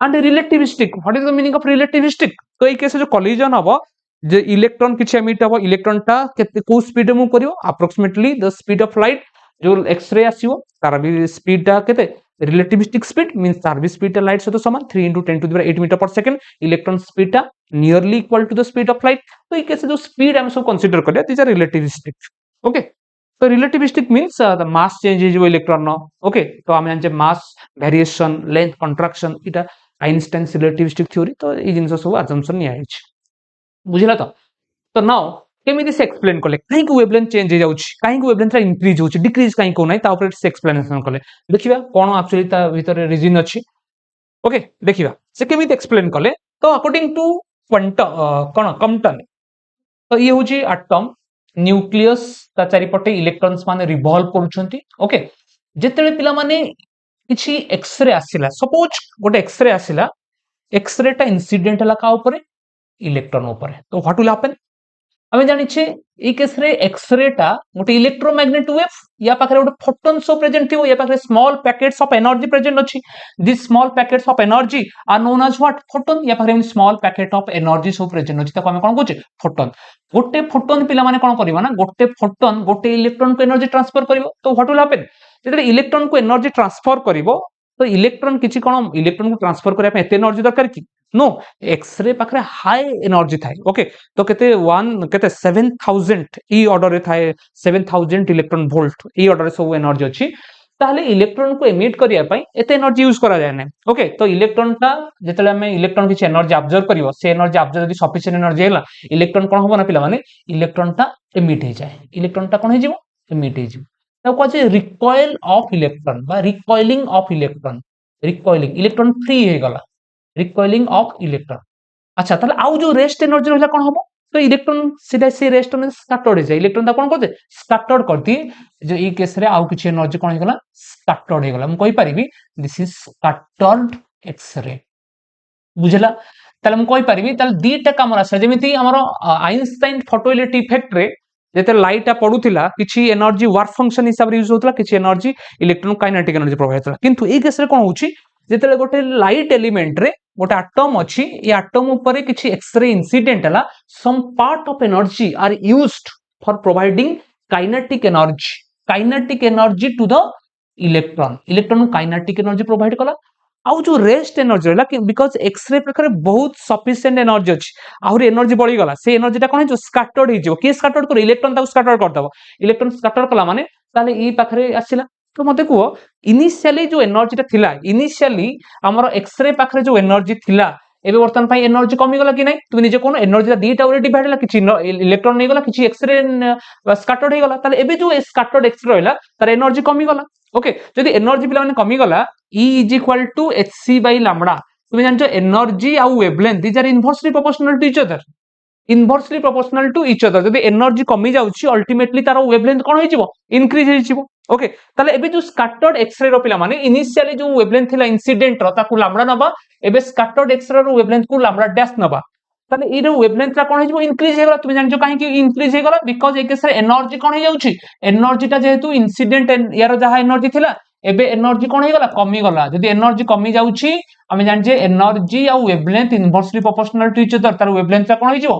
and relativistic what is the meaning of relativistic तो ए केस जो कोलिजन होबो जे इलेक्ट्रॉन किछि एमिट होबो इलेक्ट्रॉन टा केते को स्पीड मूव करियो approximately the speed of light जो एक्सरे आसीओ तार भी स्पीड टा केते रिलेटिविस्टिक स्पीड मींस तार भी स्पीड लाइट सहित समान 3 * 10⁸ मीटर पर सेकंड इलेक्ट्रॉन स्पीड टा nearly equal to the speed of light तो ए केस जो स्पीड हम सब कंसीडर करिया दिस आर रिलेटिविस्टिक ओके तो relativistic means the mass change is electron okay तो हम जानचे मास वेरिएशन लेंथ कंट्रैक्शन इटा आइंस्टाइन रिलेटिविस्टिक थ्योरी तो ए जिंस सब अजम्पशन नि आइछ बुझिला तो नाउ केमिति से एक्सप्लेन कले काहे को वेवलेंथ चेंज हो जाउछ काहे को वेवलेंथ इंक्रीज होछ डिक्रीज काहे को नै ता ऊपर से एक्सप्लेनेशन कले देखिबा कोन एक्चुअली ता भीतर रीजन अछि ओके देखिबा से केमिति एक्सप्लेन कले तो अकॉर्डिंग टू क्वांटम कोन कंपटन तो ये होची एटम न्यूक्लियस ता चारिपटे इलेक्ट्रॉन्स माने रिवॉल्व करूछंती ओके जेतेले पिला माने किछि एक्सरे आसिला सपोज गोटे एक्सरे आसिला एक्सरे टा इंसिडेंट हला का ऊपर इलेक्ट्रॉन ऊपर तो व्हाट विल हैपन हमें जानि छे ए केस रे एक्सरे टा गोटे इलेक्ट्रोमैग्नेटिक वेव या पाखरे गोटे फोटोन सो प्रेजेंट थिबो या पाखरे small packets of energy present अछि this small packets of energy are known as what photon या पाखरे small packet of energy so present अछि ताको हम कोन कहूचे फोटोन गोटे फोटोन पिला माने कोन करबा ना गोटे फोटोन गोटे इलेक्ट्रॉन को एनर्जी ट्रांसफर करिवो तो व्हाट विल हैपन जेते इलेक्ट्रॉन को एनर्जी ट्रांसफर करिवो तो इलेक्ट्रॉन किछि कोन इलेक्ट्रॉन को ट्रांसफर करिया पे एते एनर्जी दरकार की नो एक्सरे पाखरे हाई एनर्जी थाए ओके तो केते 7000 ई ऑर्डर रे थाए 7000 इलेक्ट्रॉन वोल्ट ई ऑर्डर रे सब एनर्जी अछि ताहले इलेक्ट्रॉन को एमिट करिया पई एते एनर्जी यूज करा जाय नै ओके तो इलेक्ट्रॉन ता जेतले हम इलेक्ट्रॉन किछि एनर्जी ऑब्जर्व करिवो से एनर्जी ऑब्जर्व यदि सफिशिएंट एनर्जी हैला इलेक्ट्रॉन कोन होबो ना पिला माने इलेक्ट्रॉन ता एमिट हे जाय इलेक्ट्रॉन ता कोन हे जिवो एमिट हे जिवो तो कहै रिकॉइल ऑफ इलेक्ट्रॉन बा recoiling of electron recoiling electron free हे गला रिकॉइलिंग ऑफ इलेक्ट्रॉन अच्छा ताले आउ जो रेस्ट एनर्जी रहला कोन होबो तो इलेक्ट्रॉन सीधा से रेस्ट में स्कैटर्ड जाय इलेक्ट्रॉन ता कोन करते स्कैटर्ड करती जो ई केस रे आउ किछि एनर्जी कोन हे गला स्कैटर्ड हे गला हम कहि परिबी दिस इज स्कैटर्ड एक्स-रे बुझला ताले हम कहि परिबी ताले दीटा काम आसा जेमिति हमरो आइंस्टाइन फोटो इलेक्ट्रिक इफेक्ट रे जेते लाइट पड़ुला किसी एनर्जी वर्क फंक्शन हिसाब से यूज होता किसी एनर्जी इलेक्ट्रोकाइनेटिक एनर्जी प्रोवाइड होता किंतु ए केस रे कोन होची जेते गोटे लाइट एलिमेंट रे गोटे एटम अछि ए एटम ऊपर किसी एक्सरे इंसिडेंट हला some part of energy are used for providing kinetic energy to the electron kinetic energy provide कला आउ जो रेस्ट एनर्जी रहा बिकॉज एक्सरे पाखे बहुत सफिशिएंट एनर्जी अच्छी आहरी एनर्जी बढ़ी गला से एनर्जीटा कौन है स्कैटर्ड हो किए स्कैटर्ड कर इलेक्ट्रॉन स्कैटर्ड करदब इलेक्ट्रॉन स्कैटर्ड कला माने ताले ई पाखरे आसिला तो मते को इनिशियली जो एनर्जीटा थिला इनिशियली हमर एक्सरे पाखरे जो एनर्जी थिला एबे वर्तमान पई एनर्जी कमी गला कि नै तुम निजे कोन एनर्जी दीटा वे डिवाइड होला किछि इलेक्ट्रॉन नै गला किछि एक्सरे स्कैटर्ड हो गला ताले एबे जो स्कैटर्ड एक्सरे रहला तार एनर्जी कमी गला ओके जदि एनर्जी पिला माने कमी गला E is equal to hc by lambda तुम जानछो एनर्जी आ wavelength these are inversely proportional to each other inversely proportional to each other जदि एनर्जी कमी जाउछि अल्टीमेटली तार वेवलेंथ कोन होई जिवो इंक्रीज होई जिवो ओके ताले एबे जो स्कैटर्ड एक्सरे रो पिला माने इनिशियली जो वेवलेंथ थिला इंसिडेंट रो ताकू लैम्बडा नबा एबे स्कैटर्ड एक्सरे रो वेवलेंथ को लैम्बडा डैश नबा ताले ई रो वेवलेंथ रा कोन होई जिवो इंक्रीज हेगला तुम जानछो काहे कि increase हेगला because A Kesare energy कोन होई जाउछि एनर्जीटा जेहेतु इंसिडेंट यार जहा एनर्जी थिला एबे एनर्जी कोन हेगला कमी गला जदि एनर्जी कमी जाउछि हमें जानछे एनर्जी आ wavelength inversely proportional to each other तार वेवलेंथ कोन होई जिवो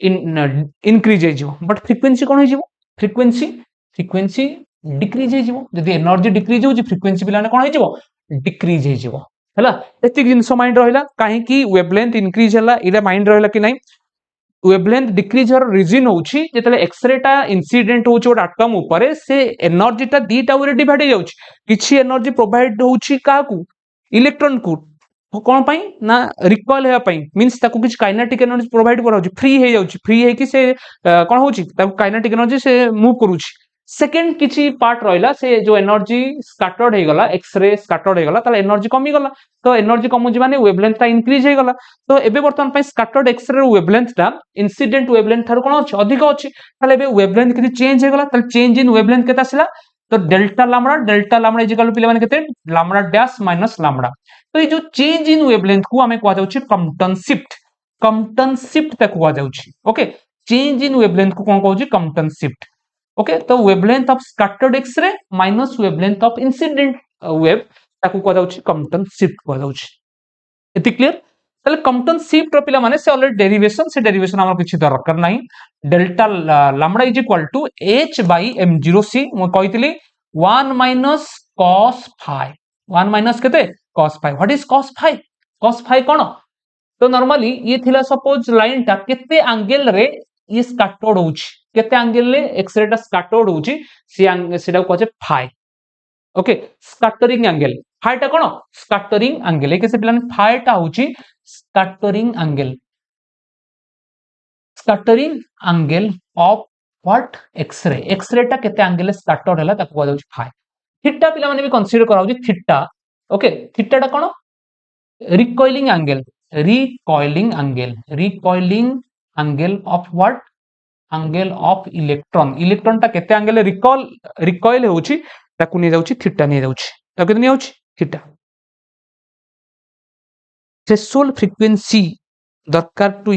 इंक्रीज होई जिवो बट फ्रीक्वेंसी कोन होई जिवो फ्रीक्वेंसी डिक्रीज होई जिवो जदि एनर्जी डिक्रीज होउछि फ्रीक्वेंसी बिलाने कोन होई जिवो डिक्रीज होई जिवो हला एति जिंस माइंड रहिला काहे कि वेवलेंथ इंक्रीज हला इरा माइंड रहिला कि नै वेवलेंथ डिक्रीज हर रीजन होउछि जेतले एक्सरेटा इंसिडेंट होउछि ओट एटम ऊपर से एनर्जीटा दीटा वे डिवाइड हो जाउछि किछि एनर्जी प्रोवाइड होउछि काकू इलेक्ट्रॉन को कोन पई ना रिकॉइल हेया पई मींस ताकू किछि काइनेटिक एनर्जी प्रोवाइड कराउछि फ्री हे जाउछि फ्री हे कि से कोन होउछि ताकू काइनेटिक एनर्जी से मूव करूछि सेकंड किछि पार्ट रहिला से जो एनर्जी स्कैटर्ड हे गला एक्सरे स्कैटर्ड हे गला ताले एनर्जी कमी गला तो एनर्जी कम होजि माने वेवलेंथटा इंक्रीज हे गला तो एबे वर्तमान पई स्कैटर्ड एक्सरे रो वेवलेंथटा इंसिडेंट वेवलेंथ थार कोन अछि अधिक अछि ताले एबे वेवलेंथ किछि चेंज हे गला ताले चेंज इन वेवलेंथ केता आसिला तो delta lambda is equal to पिले माने केते लैम्बडा डैश माइनस लैम्बडा तो ये जो चेंज इन वेवलेंथ को हमें कहा जाउछि कंपटन शिफ्ट ताकू कहा जाउछि ओके चेंज इन वेवलेंथ को कोन कहउछि कंपटन शिफ्ट ओके तो wavelength of scattered X-ray minus wavelength of incident wave ताकू कहा जाउछि कंपटन शिफ्ट कहा जाउछि एति क्लियर ताले कंपटन शिफ्ट रो पिला माने से ऑलरेडी डेरिवेशन हमर किछि दरकार नाही delta lambda is equal to h by m0c म कहितली 1 माइनस cos phi 1 माइनस केते cos phi what is cos phi कोन तो नॉर्मली ये थिला सपोज लाइन ता केते एंगल रे ये स्कैटर्ड होउछि केते एंगल रे एक्सरे ता स्कैटर्ड होउछि सेटा को कहै phi okay scattering angle phi ता कोन स्कैटरिंग एंगल ए केसे प्लान फाई ता होउछि scattering angle of what X-ray ता केते एंगल स्कैटर्ड हला ताको कहै जाउछि फाई थीटा पिला माने भी कंसीडर कराउछि थीटा ओके थीटा ता कोन recoiling angle of what angle of electron ता केते एंगल रिकॉइल होउछि ताकू नै जाउछि थीटा नै जाउछि ताकू नै होउछि थीटा थ्रेशोल्ड फ्रीक्वेंसी दरकार टू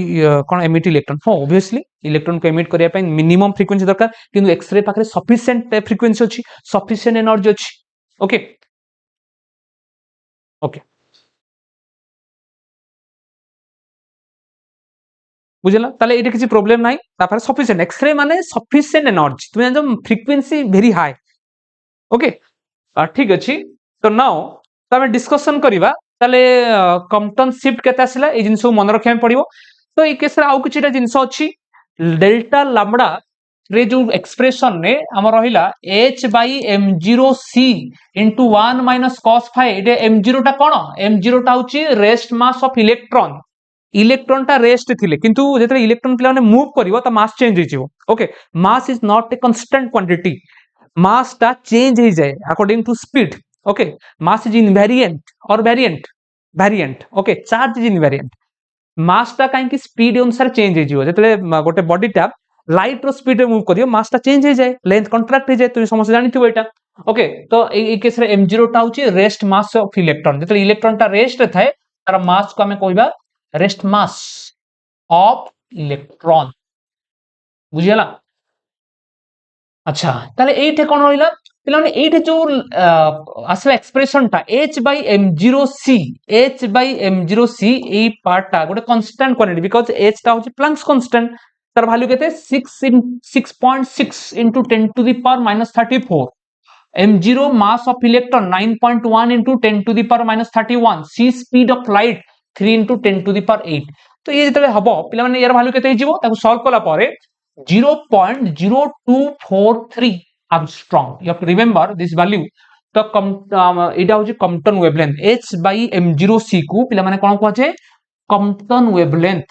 कोन एमिट इलेक्ट्रॉन हो ऑब्वियसली इलेक्ट्रॉन को एमिट करिया पय मिनिमम फ्रीक्वेंसी दरकार किंतु एक्सरे पाखरे सफिशिएंट फ्रीक्वेंसी अछि सफिशिएंट एनर्जी अछि ओके ओके बुझला ताले एटा किछि प्रॉब्लम नाही तापर सफिशिएंट एक्सरे माने सफिशिएंट एनर्जी तुम जान फ्रीक्वेंसी वेरी हाई ओके ठीक अछि तो नाउ तमे डिस्कशन करिवा ताले कंपटन शिफ्ट केता आसिला ए जिंस मन रखिया पड़िबो तो ए केस रे आउ किछिटा जिंस अछि डेल्टा लैम्बडा रे जो एक्सप्रेशन ने हम रहिला h by m0c into 1 minus cos phi Ete m0 टा कोन m0 टा होची रेस्ट मास ऑफ इलेक्ट्रॉन टा रेस्ट थिले किंतु जेतले इलेक्ट्रॉन पिला माने मूव करिवो त मास चेंज हिजिवो okay mass is not a constant quantity mass टा चेंज ही जाए according to speed okay mass is invariant or variant okay charge is invariant mass टा काहे कि स्पीड अनुसार चेंज हिजिवो जेतले गोटे बॉडी टा लाइट रो स्पीड रे मूव करियो मास टा चेंज ही जाए लेंथ कॉन्ट्रैक्ट ही जाए तुम समझ जानिथिबो एटा ओके तो ए केस रे m0 टा होची रेस्ट मास ऑफ इलेक्ट्रॉन जेतले इलेक्ट्रॉन टा रेस्ट रे थाए तार मास को हमें कहबा रेस्ट मास ऑफ इलेक्ट्रॉन बुझियला अच्छा ताले एठे कोन होइला पिलाने एठे जो आसला एक्सप्रेशन टा h/m0c h/m0c ए पार्ट टा गोटे कांस्टेंट क्वांटिटी बिकॉज़ h टा होची प्लैंक्स कांस्टेंट तार वैल्यू केते 6.6 into 10 to the power minus 34 m0 mass of electron 9.1 into 10 to the power minus 31 c speed of light 3 into 10 to the power 8 तो ये जेतले हबो पिला माने यार वैल्यू केते हिजिवो ताको सॉल्व कला पारे 0.0243 Armstrong. You have to remember this value. तो इटा होची कम्पटन वेवलेंथ h/m0c को पिला माने कोन कहचे कम्पटन वेवलेंथ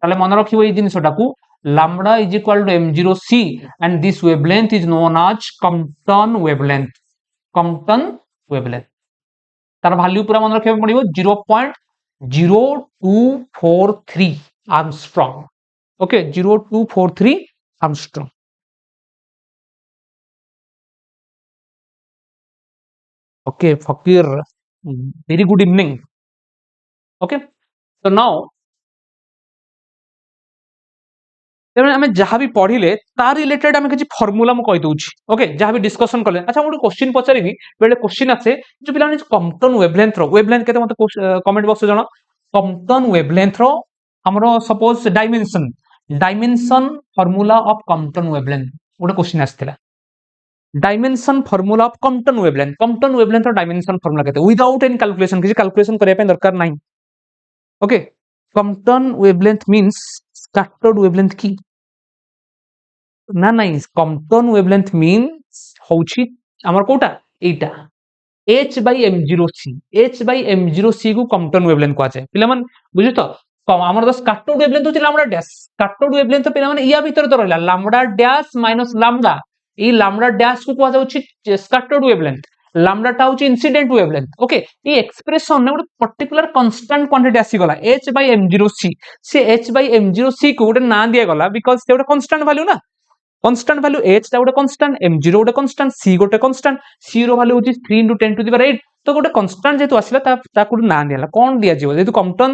ताले मन रखिबो ए जिनिसटाकू lambda is equal to m0c and this wavelength is known as Compton wavelength. Compton wavelength. तार वैल्यू पूरा मन रखिबो पड़िबो 0.0243 Armstrong. Okay, 0243 Armstrong. Okay, Fakir. Very good evening. Okay, so now आम जहाँ भी पढ़िले तार रिलेटेड आम किसी फर्मुला मुझे कहीदे ओके जहाँ भी डिस्कसन कले अच्छा मुझे क्वेश्चन पचारि बेले क्वेश्चन आसे जो पिला कम्पटन वेवलेंथ वेवलेंथ के मत कमेंट बॉक्स जण कम्पटन वेवलेंथ हमरो suppose dimension dimension formula of Compton wavelength गोटे क्वेश्चन आसला dimension formula of Compton wavelength dimension formula केते विदाउट एनी कैलकुलेशन किसी कैलकुलेशन करिया पे दरकार नाही okay Compton wavelength means scattered wavelength की ना नहीं कम्पटन वेवलेंथ मींस होची हमर कोटा एटा h/m0c h/m0c को कम्पटन वेवलेंथ को आछे पिला मन बुझि तो हमर तो स्कैटर्ड वेवलेंथ होची लैम्डा डैश स्कैटर्ड वेवलेंथ तो पिला मन या भीतर तो रहला लैम्डा डैश माइनस लैम्डा ई लैम्डा डैश को कोआ जाउची स्कैटर्ड वेवलेंथ लैम्डा टा होची इंसिडेंट वेवलेंथ ओके ई एक्सप्रेशन ने गोटे पर्टिकुलर कांस्टेंट क्वांटिटी आसी गला h/m0c से h/m0c को गोटे ना दिया गला बिकॉज़ से गोटे कांस्टेंट वैल्यू ना कांस्टेंट वैल्यू h टा गोटे कांस्टेंट m0 गोटे कांस्टेंट c गोटे कांस्टेंट c रो वैल्यू होची 3 into 10 to the power 8 तो गोटे कांस्टेंट जेतु आसीला ता को ना दियाला कोन दिया जीवो जेतु कम्पटन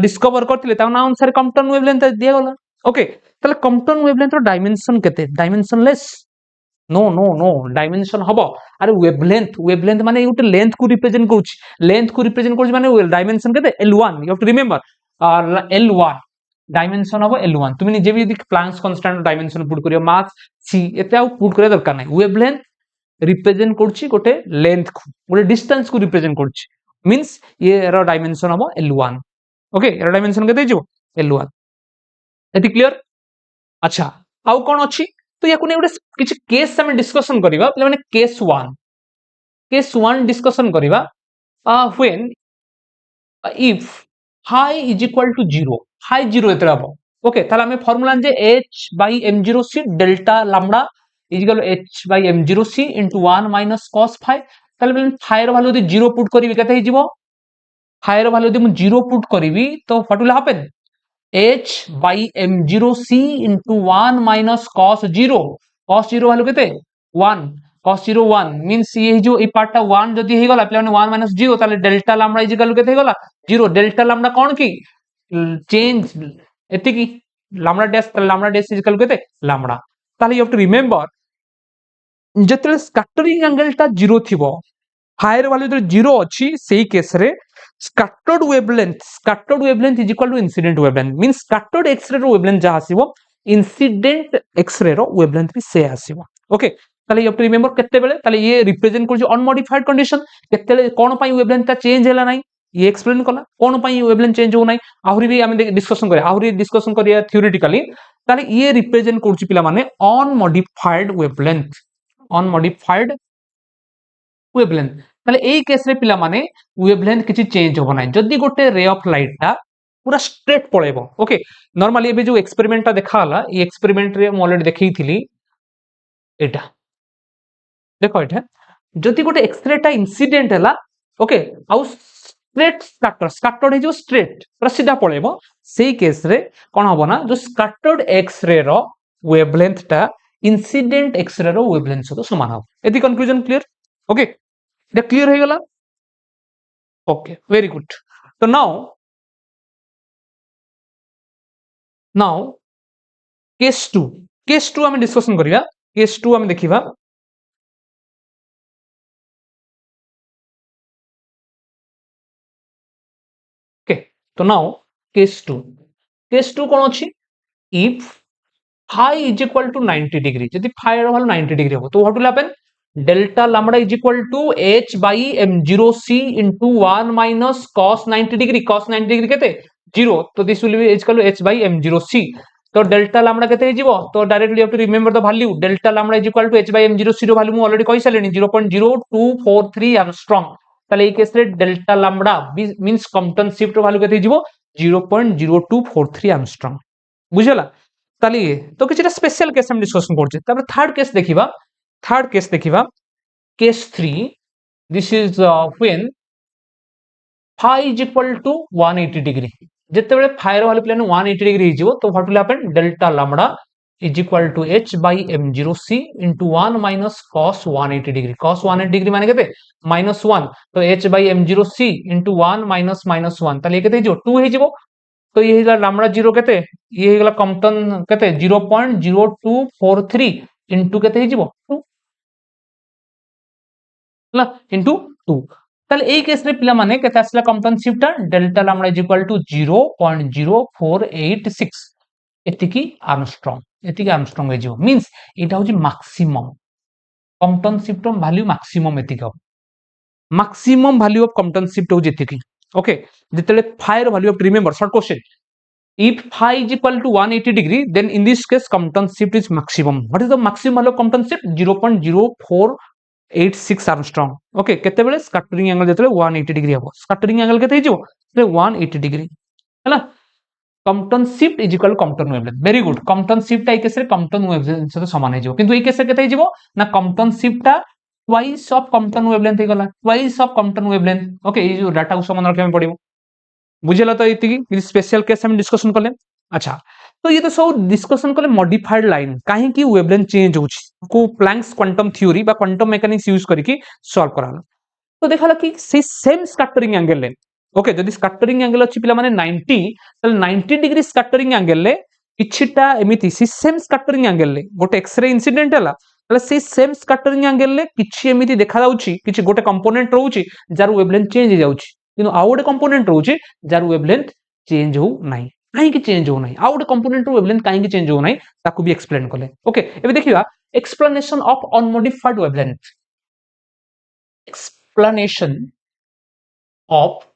डिस्कवर करथिले ता ना अनुसार कम्पटन वेवलेंथ दिया गला ओके तले कम्पटन वेवलेंथ रो डायमेंशन केते dimensionless no no no dimension हबो अरे वेवलेंथ माने गोटे लेंथ को रिप्रेजेंट करूची माने डायमेंशन केते l1 you have to remember l1 dimension हबो l1 तुम निजे भी प्लैंक्स कांस्टेंट डायमेंशन पुट करियो मास c एते आ पुट करिया दरकार नै वेवलेंथ रिप्रेजेंट करूची गोटे लेंथ को गोटे डिस्टेंस को रिप्रेजेंट करूची मींस ये रो डायमेंशन हबो l1 ओके रो डायमेंशन केते जो l1 एति क्लियर अच्छा आउ कोन अछि तो या कोने गोटे किछि केस हम डिस्कशन करिवा माने केस 1 डिस्कशन करिवा when if phi is equal to 0 phi 0 एतरा हबो ओके ताला हमें फार्मूला जे h/m0c delta lambda is equal h/m0c into 1 minus cos phi ताले phi रो वैल्यू यदि 0 पुट करिवि केते हि जिवो phi रो वैल्यू यदि मु 0 पुट करिवि तो what will happen h/m0c into 1 minus cos 0 value केते 1 cos 0 1 मींस ये जो ई पार्ट टा 1 जदी हे गला प्ले 1 minus 0 ताले डेल्टा लैम्डा इज इक्वल केते हे गला 0 डेल्टा लैम्डा कोन की चेंज एति की लैम्डा डैश इज इक्वल केते लैम्डा ताले यू हैव टू रिमेंबर जतले स्कैटरिंग एंगल टा 0 थिबो हायर वैल्यू जो 0 अछि सेही केस रे scattered wavelength is equal to incident wavelength means scattered x-ray रो wavelength जहा आसीबो incident x-ray रो wavelength भी से आसीबो ओके ताले यू हैव टू रिमेंबर केते बेले ताले ये रिप्रेजेंट कर जो अनमॉडिफाइड कंडीशन केते कोन पई wavelength ता चेंज हैला नै ये एक्सप्लेन कला कोन पई wavelength चेंज हो नै आहुरी भी हम डिस्कशन करिया थ्योरेटिकली ताले ये रिप्रेजेंट करछि पिला माने अनमॉडिफाइड wavelength ताले एई केस रे पिला माने वेवलेंथ किछि चेंज होबो नै जदी गोटे रे ऑफ लाइट ता पूरा स्ट्रेट पळेबो ओके नॉर्मली एबे जो एक्सपेरिमेंट ता देखाला ई एक्सपेरिमेंट रे म ऑलरेडी देखैथिली एटा देखो एटा जदी गोटे एक्सरे टा इंसिडेंट हला ओके आउ स्ट्रेट स्कैटर्ड हे जो स्ट्रेट पूरा सीधा पळेबो सेही केस रे कोन होबो ना जो स्कैटर्ड एक्सरे रो वेवलेंथ टा इंसिडेंट एक्सरे रो वेवलेंथ सतो समान हो एति conclusion clear okay it clear हो गला ओके वेरी गुड तो नाउ केस 2 आम डिस्कशन करिया केस 2 हम देखिबा ओके तो नाउ केस 2 कोन अछि if phi is equal to 90 degree যদি phi এর ভ্যালু 90 ডিগ্রি হবে তো what will happen delta lambda is equal to h by m0c into 1 minus cos 90 degree cos 90 degree কেতে 0 তো this will be equal to h by m0c তো delta lambda কেতে হে ଯିବ তো directly you have to remember the value delta lambda is equal to h by m0c ର value ମୁଁ already କହି ସାରିଲିଣି 0.0243 angstrom তাহলে এই কেসরে delta lambda means Compton shift ର value কেতে হে ଯିବ 0.0243 angstrom বুঝলা তাহলে তো কিছু স্পেশাল কেস আমি ডিসকাশন করছি তারপরে থার্ড কেস দেখিবা case 3 this is when phi is equal to 180 degree যেতেবেলে phi র ভ্যালু প্লেন 180 ডিগ্রি হইଯିବ তো what will happen delta lambda is equal to h by m0c into 1 minus cos 180 degree cos 180 degree মানে কেতে -1 তো h by m0c into 1 minus 1 তাহলে কেতে হইଯିବ 2 হইଯିବ तो ये हिला लैम्बडा 0 केते ये हिला कम्पटन केते 0.0243 इनटू केते हि जिवो 2 हला इनटू 2 ताले एई केस रे पिला माने केते आसला Compton shift delta lambda is equal to 0.0486 एतिकी आर्मस्ट्रांग हे जिवो मींस एटा होची maximum Compton shift value maximum एतिकी हो maximum value of Compton shift हो जेतिकी ओके जेतेले phi value of remember short question if phi is equal to 180 degree then in this case Compton shift is maximum what is the maximum value of Compton shift 0.0486 armstrong okay केतेबेले scattering angle जेतेले 180 degree हबो scattering angle केते हिजो 180 degree हला Compton shift is equal to Compton wavelength very good Compton shift I case रे Compton wavelength से समान हिजो किंतु ए केस रे केते हिजो ना Compton shift ता twice of Compton wavelength हे गला twice of Compton wavelength okay ये जो डाटा को समान रखे में पड़िबो बुझेला तो इतकी स्पेशल केस हम डिस्कशन करले अच्छा तो ये तो सब डिस्कशन करले मॉडिफाइड लाइन काहे की वेवलेंथ चेंज होछि को प्लैंक्स क्वांटम थ्योरी बा क्वांटम मैकेनिक्स यूज करके सॉल्व कराला तो देखाला कि से सेम स्कैटरिंग एंगल ले ओके जदी स्कैटरिंग एंगल अछि पिला माने 90 तले 90 डिग्री स्कैटरिंग एंगल ले किछिटा एमिति से सेम स्कैटरिंग एंगल ले गोटे एक्स-रे इंसिडेंट हला तले से सेम स्कैटरिंग एंगल ले किछि एमिति देखा जाउछि किछि गोटे कंपोनेंट रहउछि जार वेवलेंथ चेंज हो जाउछि किंतु आउ गोटे कंपोनेंट रहउछि जार वेवलेंथ चेंज हो नाही काहे कि चेंज हो नाही आउ गोटे कंपोनेंट रो वेवलेंथ काहे कि चेंज हो नाही ताकू भी एक्सप्लेन करले ओके एबे देखिबा explanation of unmodified wavelength explanation of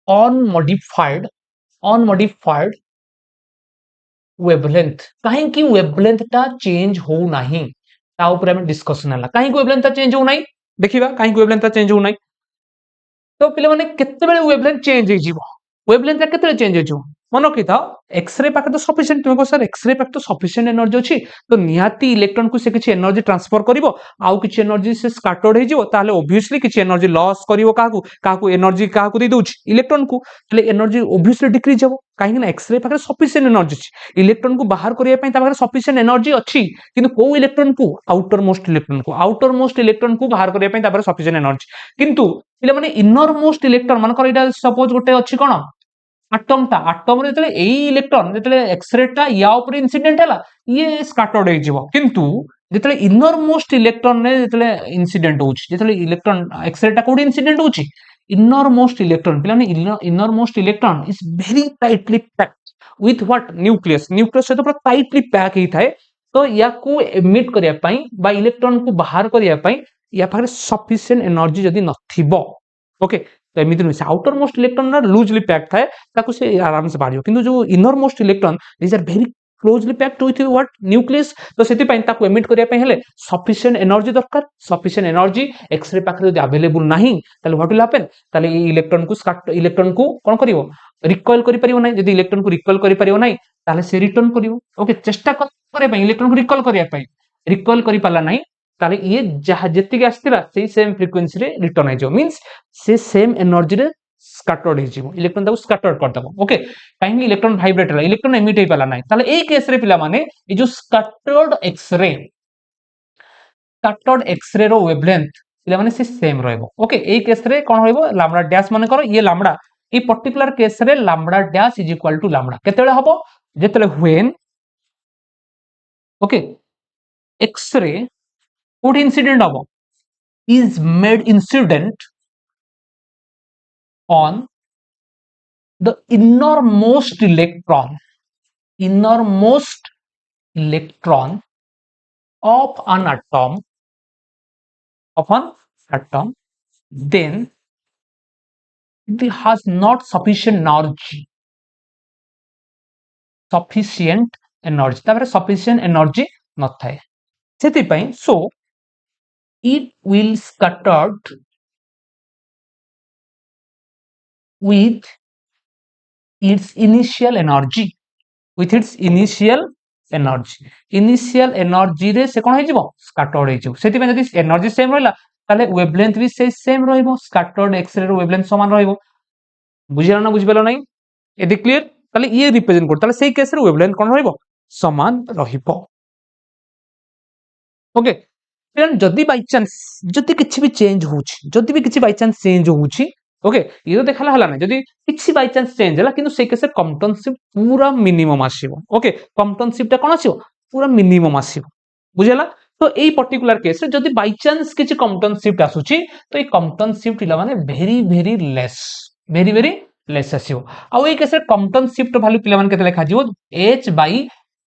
unmodified wavelength काहे कि वेवलेंथ ता चेंज हो नाही ता ऊपर हम डिस्कशन हला काहे कि वेवलेंथ ता चेंज हो नाही देखिबा काहे कि वेवलेंथ ता चेंज हो नाही तो पिले माने केते बेले वेवलेंथ चेंज हे जीवो वेवलेंथ केते बेले चेंज हे जीवो मन रखि था एक्स-रे पाके तो सफिशिएंट तुमको सर एक्स-रे पाके तो सफिशिएंट एनर्जी अछि तो निहाती इलेक्ट्रॉन को से किछि एनर्जी ट्रांसफर करिवो आउ किछि एनर्जी से स्कैटर्ड हे जीवो ताले ऑब्वियसली किछि एनर्जी लॉस करिवो काकू एनर्जी काकू दे दोछि इलेक्ट्रॉन को ताले एनर्जी ऑब्वियसली डिक्रीज हेबो काहे ना एक्स-रे पाके सफिशिएंट एनर्जी अछि इलेक्ट्रॉन को बाहर करिया पई ता पाके सफिशिएंट एनर्जी अछि किंतु को इलेक्ट्रॉन को आउटर मोस्ट इलेक्ट्रॉन को बाहर करिया पई ता पाके सफिशिएंट एनर्जी किंतु पिले माने इनर मोस्ट इलेक्ट्रॉन मानकर इटा सपोज गोटे अछि कोन आटम रे जतले एई इलेक्ट्रॉन जतले एक्स-रे टा या ऊपर इंसिडेंट हला ये स्कैटर्ड हे जिवो किंतु जतले इनर मोस्ट इलेक्ट्रॉन ने जतले इंसिडेंट होछि जतले इलेक्ट्रॉन एक्स-रे टा कोड इंसिडेंट होछि इनर मोस्ट इलेक्ट्रॉन पिला ने inner most electron is very tightly packed with what nucleus से तो पूरा टाइटली पैक ही थाए तो या को एमिट करिया पई बा इलेक्ट्रॉन को बाहर करिया पई या पाखरे सफिशिएंट एनर्जी जदी नथिबो ओके तो एमिति नुसे आउटर मोस्ट इलेक्ट्रॉन ना लूजली पैक्ड थाए ताको से आराम से बाहर किंतु जो inner most electron these are very closely packed with what nucleus तो सेति पई ताको एमिट करिया पई हेले सफिशिएंट एनर्जी दरकार सफिशिएंट एनर्जी एक्स-रे पाखरे जदी अवेलेबल नाही ताले व्हाट विल हैपन ताले इलेक्ट्रॉन को कोन करिवो रिकॉइल करि परिवो नाही जदी इलेक्ट्रॉन को रिकॉइल करि परिवो नाही ताले से रिटर्न करिवो ओके चेष्टा करे पई इलेक्ट्रॉन को रिकॉइल करिया पई रिकॉइल करि पाला नाही ताले ये जहा जेतिके आस्तिला सेही सेम फ्रीक्वेंसी रे रिटर्न हे जो मींस से सेम एनर्जी रे स्कैटर्ड हे जिवो इलेक्ट्रॉन ताको स्कैटर्ड कर दबो ओके काहे इलेक्ट्रॉन वाइब्रेट हला इलेक्ट्रॉन एमिट हे पाला नाही ताले ए केस रे पिला माने ए जो स्कैटर्ड एक्स-रे रो वेवलेंथ पिला माने से सेम रहबो ओके ए केस रे कोन होइबो लैम्बडा डैश माने करो ये लैम्बडा ए पर्टिकुलर केस रे lambda dash is equal to lambda केतेले हबो जेतेले व्हेन ओके एक्सरे कोड इंसिडेंट हम is made incident on the innermost electron of an atom, then it has not sufficient energy तापर sufficient energy not थाए सेति पई so it will scattered with its initial energy रे से कोन हे जिवो scattered हे जिवो सेति पई जदि एनर्जी सेम रहला ताले वेवलेंथ भी से सेम रहइबो स्कैटर्ड एक्सरे रो वेवलेंथ समान रहइबो बुझिला ना बुझिबेला नै एदि क्लियर ताले ये रिप्रेजेंट कर ताले सेही केस रे वेवलेंथ कोन रहइबो समान रहिबो ओके देन जदि बाय चांस जदि किछि भी चेंज होउछि जदि भी किछि बाय चांस चेंज होउछि ओके ये तो देखला हला नै जदि किछि बाय चांस चेंज हला किंतु सेही केस रे कॉम्पटनशिप पूरा मिनिमम आसीबो ओके कॉम्पटनशिप ता कोन आसीबो पूरा मिनिमम आसीबो बुझिला तो एई पर्टिकुलर केस रे जदि बाय चांस किछि कॉम्पटनशिप आसुछि तो ए कॉम्पटनशिप इला माने वेरी लेस आसीबो आ एई केस रे कॉम्पटनशिप वैल्यू पिला माने केते लेखा जिवो h बाय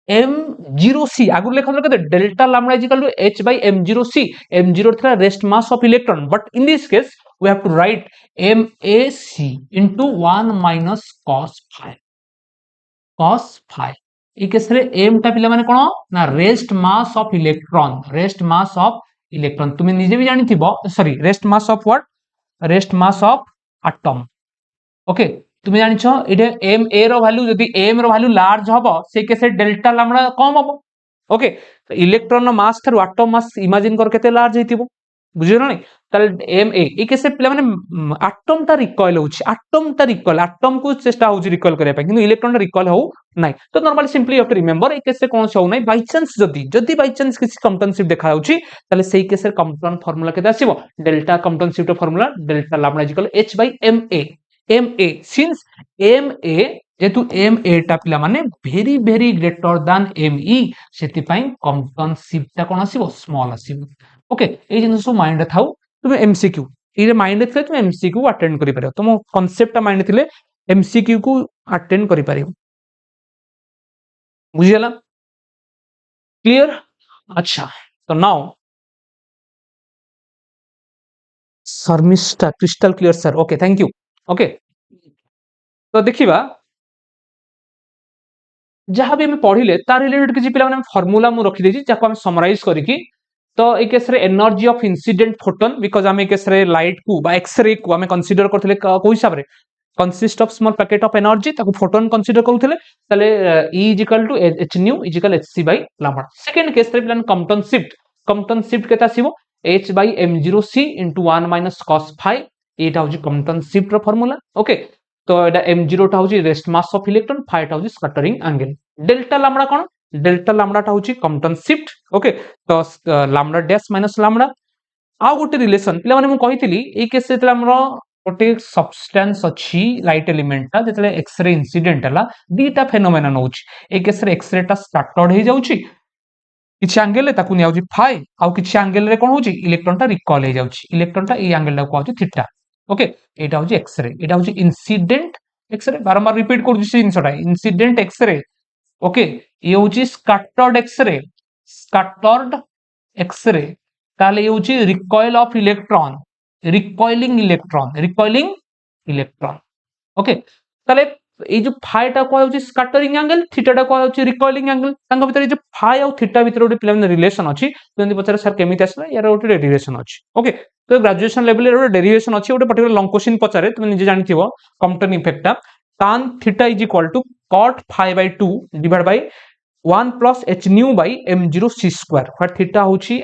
m0c आगु लेखा केते delta lambda is equal to h by m0c m0 थला rest mass of electron but in this case we have to write mac into 1 minus cos phi ए केस रे m टा पिला माने कोन ना रेस्ट मास ऑफ इलेक्ट्रॉन तुमे निजे भी जानि थिबो sorry rest mass of what rest mass of atom okay तुमे जानि छ एटे m a रो वैल्यू जदि m रो वैल्यू लार्ज हबो से केसे डेल्टा लैम्डा कम हबो ओके तो इलेक्ट्रॉन नो मास थारु एटम मास इमेजिन कर केते लार्ज हेतिबो बुझिरो नै ताले m a ए केसे पिला माने एटम ता रिकॉइल होछि एटम को चेष्टा होछि रिकॉइल करिया पे किंतु इलेक्ट्रॉन रिकॉइल हो नै तो normally simply you have to remember ए केसे कोन छौ नै बाय चांस जदि बाय चांस किछि कॉम्पटनशिप देखा होछि ताले सेही केसे कॉम्पटन फार्मूला केते आसीबो डेल्टा कॉम्पटनशिप रो formula delta lambda is equal h by ma since ma जेतु ma टा पिला माने very greater than me सेति पई कॉम्पटनशिप ता कोन आसीबो स्मॉल आसीबो ओके ए जिंस सो माइंड थाउ तुम MCQ इरे माइंड थे तुम MCQ अटेंड करि पारो तुम कांसेप्ट ता माइंड थिले MCQ को अटेंड करि पारियो बुझियला क्लियर अच्छा तो now Sharmishtha crystal clear sir okay thank you okay तो देखिबा जहां भी हम पढिले तार रिलेटेड किछि पिला माने फार्मूला मु रखि देछि जाको हम समराइज करिकि तो ए केस रे energy of incident photon because हम ए केस रे लाइट को बा एक्सरे को हम कंसीडर करथिले को हिसाब रे consist of small packet of energy ताको फोटोन कंसीडर करथिले तले E = h nu = hc by lambda second case रे प्लान कॉम्पटन शिफ्ट केता आसीबो h by m0c into 1 minus cos phi एटा होजी कॉम्पटन शिफ्ट रो फार्मूला ओके तो एटा m0 टा होजी rest mass of electron phi टा होजी स्कैटरिंग एंगल डेल्टा लैम्डा कोन डेल्टा लैम्डा टा होची कॉम्पटन शिफ्ट ओके तो लैम्डा डैश माइनस लैम्डा आ गोटे रिलेशन पिला माने मु कहितली ए केस जेतला हमरो गोटे सब्सटेंस अछि लाइट एलिमेंट ता जेतले एक्सरे इंसिडेंट हला दीटा फेनोमेनन होची ए केस रे एक्सरे टा स्कैटर्ड हे जाउची किछि एंगल ले ताकु नियाउची फाई आ किछि एंगल रे कोन होची इलेक्ट्रॉन टा रिकॉल हे जाउची इलेक्ट्रॉन टा ए एंगल टा कहउची थीटा ओके एटा होची एक्सरे एटा होची इंसिडेंट एक्सरे बारंबार रिपीट कर this Insta incident x ray okay ये होची स्कैटर्ड एक्सरे ताले ये होची recoil of electron recoiling electron okay ताले ए जो फाई टा को होची स्कैटरिंग एंगल थीटा टा को होची रिकॉइलिंग एंगल तांग भीतर जो फाई और थीटा भीतर गोटे प्लेन रिलेशन अछि जंदी पछरे सर केमिति आसला यार गोटे डेरिवेशन अछि ओके तो ग्रेजुएशन लेवल रे गोटे डेरिवेशन अछि गोटे पर्टिकुलर लॉन्ग क्वेश्चन पछरे तुम निजे जानिथिबो कॉम्पटन इफेक्ट ता tan theta is equal to cot phi by 2 divided by 1 plus h nu by m0 c square where theta होची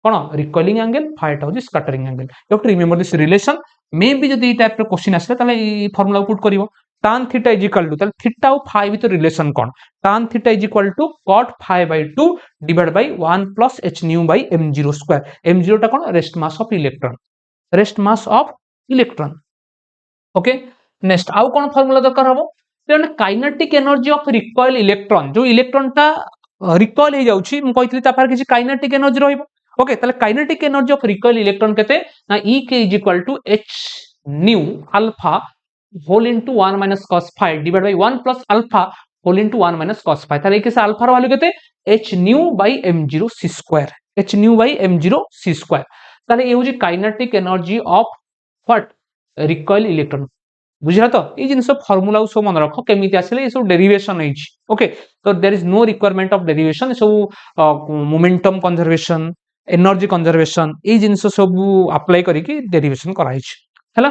कोन रिकॉइलिंग एंगल phi टा होची scattering angle you have to remember this relation may be जदी ई type रो question आसले ताले ई formula put करिवो tan theta is equal to ताले theta और phi भीतर relation cone tan theta is equal to cot phi by 2 divided by 1 plus h nu by m0 square m0 टा कोन rest mass of electron okay next आउ कोन formula दरकार हबो then kinetic energy of recoil electron जो electron टा recoil हो जाउछि म कहितली ता पार किछि काइनेटिक एनर्जी रहइबो ओके ताले kinetic energy of recoil electron केते ना E k is equal to h nu alpha whole into 1 minus cos phi divide by 1 plus alpha whole into 1 minus cos phi ताले केसे अल्फा रो value केते h nu by m0 c square h nu by m0 c square ताले ये होजी kinetic energy of what recoil electron बुझिला तो ये जिनस फार्मूला सब मन रख केमिति आसिले ये सब डेरिवेशन होइछि ओके तो there is no requirement of derivation सब मोमेंटम कंजर्वेशन एनर्जी कंजर्वेशन ये जिनस सब अप्लाई करिकि डेरिवेशन कराइछि हला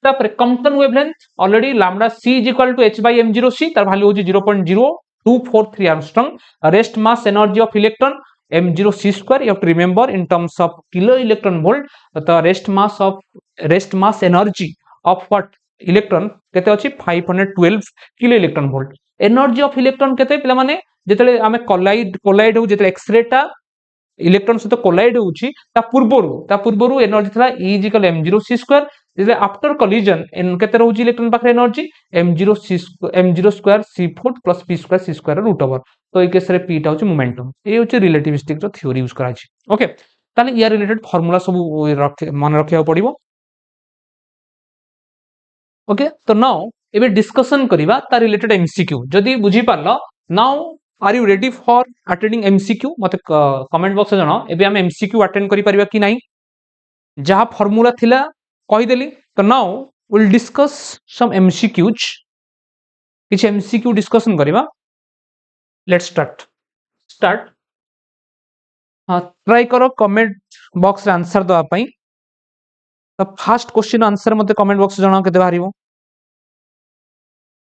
तापर Compton wavelength already lambda c is equal to h बाय m0 c तार वैल्यू होछि 0.0243 angstrom rest mass energy of electron m0 c square you have to remember in terms of kilo electron volt the rest mass energy of what electron केते अछि 512 kilo electron volt energy of electron केते पिला माने जेतले आमे collide हो जेतले X ray टा electron सहित collide होउछि ता पूर्वरु एनर्जी थला E = m0 c स्क्वायर जेतले आफ्टर कोलिजन एन केते रहउछि इलेक्ट्रॉन पाखरे energy m0 square c4 plus p square c square root over तो ए केस रे p टा होछि मोमेंटम ए होछि रिलेटिविस्टिक रो थ्योरी यूज करा छि ओके ताले या रिलेटेड फार्मूला सब मन रखिया पड़िबो ओके तो नाउ एबे डिस्कशन करिबा ता रिलेटेड एमसीक्यू जदी बुझी पारलो now are you ready for attending MCQ मते कमेंट बॉक्स जणो एबे हम एमसीक्यू अटेंड करि परिबा कि नाही जहा फार्मूला थिला कहि देली तो now will discuss some MCQs किछ एमसीक्यू डिस्कशन करिबा लेट्स स्टार्ट हां ट्राई करो कमेंट बॉक्स रे आंसर दवा पई तो फर्स्ट क्वेश्चन आंसर मते कमेंट बॉक्स जणो केते बाहरिबो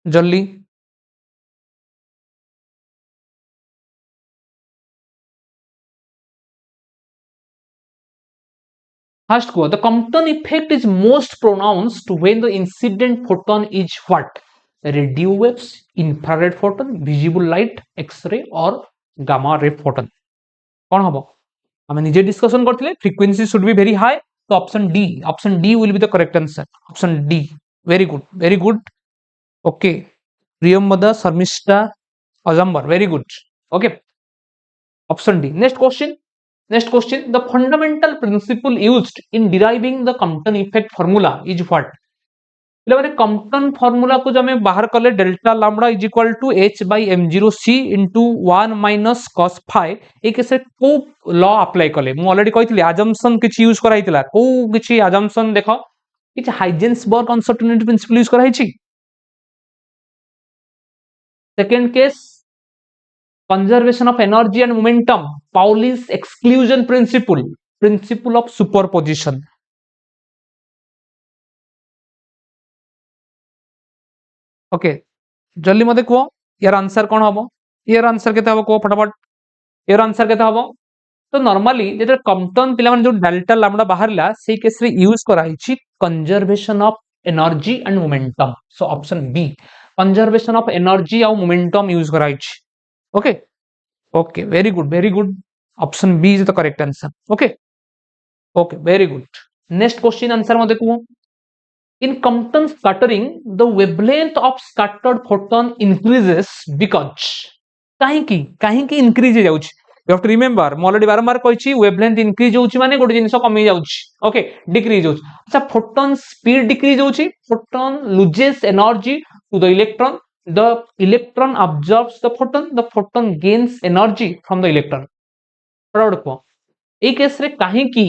जल्दी फर्स्ट को the Compton effect is most pronounced when the incident photon is what radio waves infrared photon visible light x-ray or gamma ray photon कौन हबो हमें निजे डिस्कशन करथिले frequency should be very high तो option D will be the correct answer option D very good okay Priyamvada Sharmistha अजंबर very good okay option D next question the fundamental principle used in deriving the Compton effect formula is what माने Compton formula को जो हमें बाहर करले delta lambda is equal to h by m0 c into 1 minus cos phi ए केसे को law apply करले मु ऑलरेडी कहितली अजम्पशन किछ यूज कराइतला को किछ अजम्पशन देखो किछ हाइजेंसबर्ग अनसर्टेनिटी प्रिंसिपल यूज कराइछि second case conservation of energy and momentum Pauli's exclusion principle of superposition okay जल्दी मते को यार आंसर कोन हबो यार आंसर केते हबो को फटाफट यार आंसर केते हबो तो नॉर्मली जेते कंपटन पिला माने जो डेल्टा लैम्डा बाहरला से केस रे यूज कराइछि conservation of energy and momentum so option B conservation of energy और मोमेंटम यूज कराइछि okay okay very good option B is the correct answer okay very good next question answer मते को in Compton scattering the wavelength of scattered photon increases because काहेकि increase जाउछि you have to remember म already बारंबार कहिछि wavelength increase होउछि माने गोटे जिंस कमी जाउछि ओके डिक्रीज होउछि अच्छा photon speed decrease होउछि photon loses energy to the electron absorbs the photon gains energy from the electron फटाफट को ए केस रे काहेकि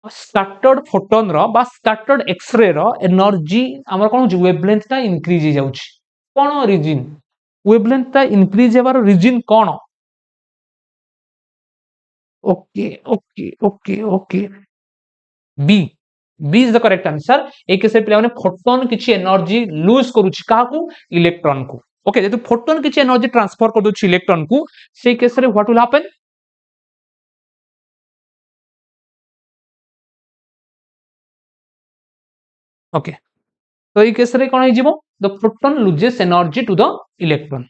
स्कैटर्ड फोटोन रो बा स्कैटर्ड एक्स-रे रो एनर्जी हमर कोन वेवलेंथ ता इंक्रीज हो जाउछि कोन रीजन वेवलेंथ ता इंक्रीज हेबार रीजन कोन okay B is the correct answer ए केस पे माने फोटोन किछि एनर्जी लूज करूछि काकू इलेक्ट्रॉन को ओके जेतु फोटोन किछि एनर्जी ट्रांसफर कर दोछि इलेक्ट्रॉन को से केस रे व्हाट विल हैपन ओके तो ये केस रे कोन हो जिवो the proton loses energy to the electron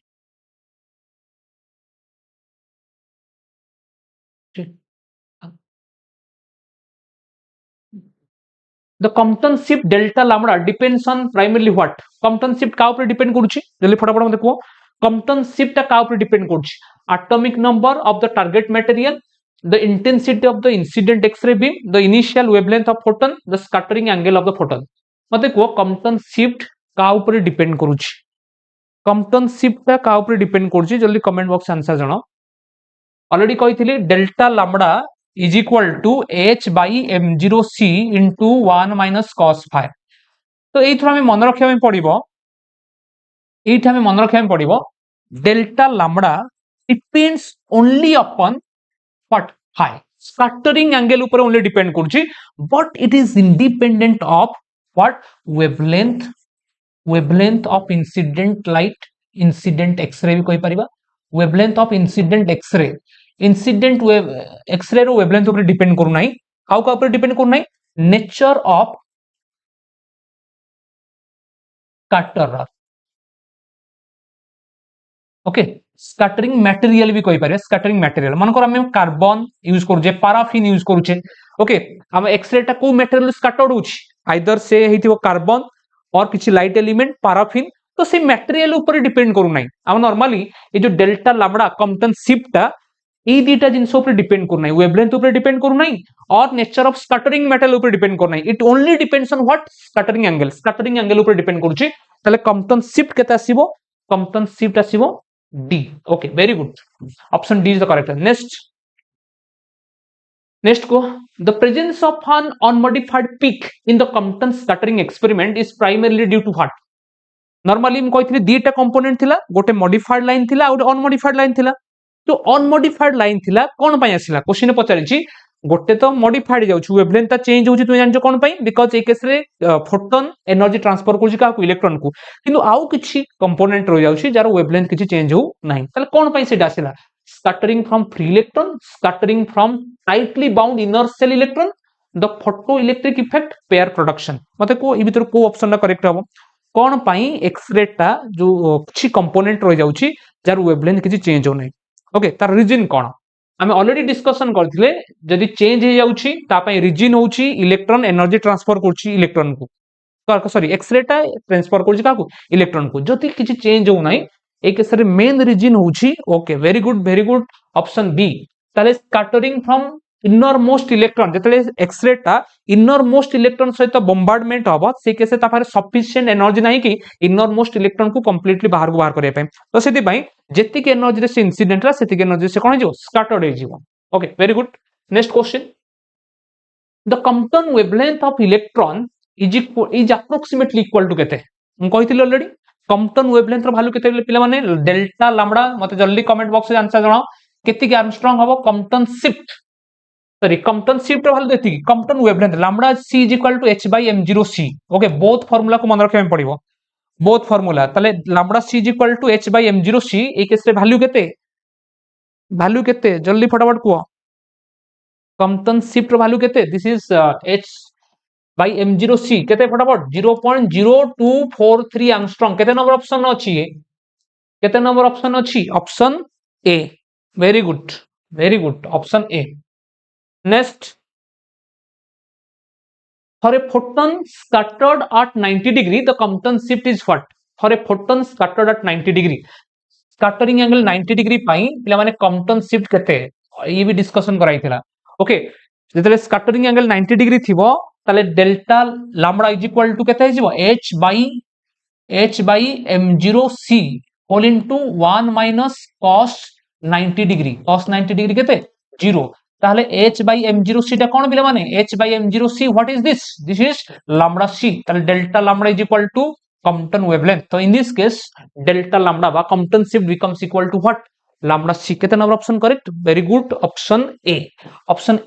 the Compton shift delta lambda depends on primarily what Compton shift का ऊपर डिपेंड करूछि जल्दी फटाफट मते को Compton shift टा का ऊपर डिपेंड करछि atomic number of the target material, the intensity of the incident X-ray beam, the initial wavelength of photon, the scattering angle of the photon. मते को Compton shift का ऊपर डिपेंड करूछि Compton shift टा का ऊपर डिपेंड करछि जल्दी कमेंट बॉक्स आंसर जणाओ ऑलरेडी कहिथिली delta lambda is equal to h by m0c into 1 minus cos phi तो एइथरा हमें मन रखिया में पड़िबो एइथा हमें मन रखिया में पड़िबो delta lambda depends only upon what phi scattering angle ऊपर ओनली डिपेंड करछि but it is independent of what wavelength of incident light incident x-ray भी कहि परिबा wavelength of incident x-ray incident wave x-ray रो wavelength ऊपर depend करू नाही काउ का ऊपर डिपेंड करू नाही nature of scatterer okay scattering material भी कहि पारे स्कैटरिंग मटेरियल मानकर हम कार्बन यूज करू जे पैराफिन यूज करू छे ओके हम एक्स-रे टा को मटेरियल स्कैटर्ड होछि आइदर से हेतिबो कार्बन और किछि लाइट एलिमेंट पैराफिन तो से मटेरियल ऊपर डिपेंड करू नाही हम नॉर्मली ए जो डेल्टा लैम्बडा कॉम्पटन शिफ्ट टा ए दीटा जिंस ऊपर डिपेंड करू नाही वेवलेंथ ऊपर डिपेंड करू नाही और नेचर ऑफ स्कैटरिंग मटेरियल ऊपर डिपेंड करू नाही it only depends on what scattering angle ऊपर डिपेंड करूछि ताले कॉम्पटन शिफ्ट केते आसीबो कॉम्पटन शिफ्ट आसीबो D. Okay, very good. Option D is the correct answer. Next go. The presence of an unmodified peak in the Compton scattering experiment is primarily due to what? Normally हम कहते दीटा component थिला गोटे modified line थिला और unmodified line थिला तो unmodified line थिला कोन पय आसिला क्वेश्चन पचारिछि गोटे तो मॉडिफाइड जाउछु वेवलेंथ ता चेंज होउछि तुम जानछो कोन पय बिकॉज़ ए केस रे फोटोन एनर्जी ट्रांसफर करछि का इलेक्ट्रॉन को किंतु आउ किछि कंपोनेंट रह जाउछि जार वेवलेंथ किछि चेंज हो नाही तले कोन पय सेटा आसिला scattering from free electron scattering from tightly bound inner shell electron the photo electric effect pair production मते को ई भीतर को ऑप्शन ना करेक्ट हबो कोन पय एक्स-रे टा जो किछि कंपोनेंट रह जाउछि जार वेवलेंथ किछि चेंज हो नाही ओके तार रीजन कोन आम ऑलरेडी डिस्कशन करथिले जदि चेंज हे जाउछि ता पय रीजन होउछि इलेक्ट्रॉन एनर्जी ट्रांसफर करछि इलेक्ट्रॉन को सॉरी एक्स-रे टा ट्रांसफर करछि का को इलेक्ट्रॉन को जति किछि चेंज हो नाही ए केस रे मेन रीजन होउछि okay very good option B ताले scattering from inner most electron जतले एक्स-रे टा इनर मोस्ट इलेक्ट्रॉन सहित बॉम्बार्डमेंट हबो से केस ता पारे सफिशिएंट एनर्जी नाही कि इनर मोस्ट इलेक्ट्रॉन को कंप्लीटली बाहर करिया पय तो सेति पय जेतिक एनर्जी रे से इंसिडेंट रा सेतिक एनर्जी से कोन जो स्कैटर्ड हे जीवो okay very good next question the Compton wavelength of electron is approximately equal to केते हम कहिथिल ऑलरेडी कंपन वेवलेंथ रो वैल्यू केते पिला माने डेल्टा लैम्बडा मते जल्दी कमेंट बॉक्स में आंसर जणाओ केतिक आर्मस्ट्रांग हबो Compton shift sorry Compton shift value देती Compton wavelength lambda c is equal to h by m0c okay both formula को मन रखे में पड़िबो बोथ फार्मूला तले lambda c is equal to h by m0c ए केस रे वैल्यू केते जल्दी फटाफट को कंपन शिफ्ट वैल्यू केते this is h by m0c केते फटाफट 0.0243 एंगस्ट्रॉम केते नंबर ऑप्शन अछि केते नंबर ऑप्शन अछि option a very good option A next for a photon scattered at 90 degree the Compton shift is what for a photon scattered at 90 degree scattering angle 90 degree पाई पिला माने Compton shift केते ये भी discussion कराइथिला okay जेतले scattering angle 90 degree थिबो ताले delta lambda is equal to केते हिजबो h by m0c whole into 1 minus cos 90 degree केते 0 ताहले h by m0c टा कोन बिला माने h by m0c what is this is lambda c ताहले delta lambda is equal to Compton wavelength so in this case delta lambda ba Compton shift becomes equal to what lambda c केते number option correct very good option A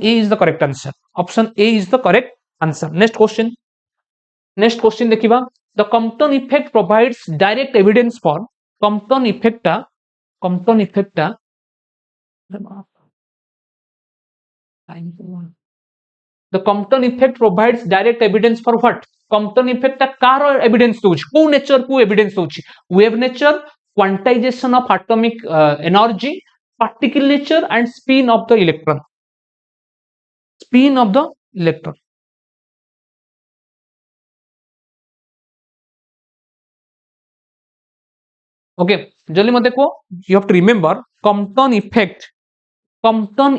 is the correct answer option A is the correct answer next question देखिबा the Compton effect provides direct evidence for Compton effect टा The Compton effect provides direct evidence for what? Compton effect टा car evidence दोछि को nature को evidence दोछि wave nature quantization of atomic energy particle nature and spin of the electron okay जल्दी मते को you have to remember Compton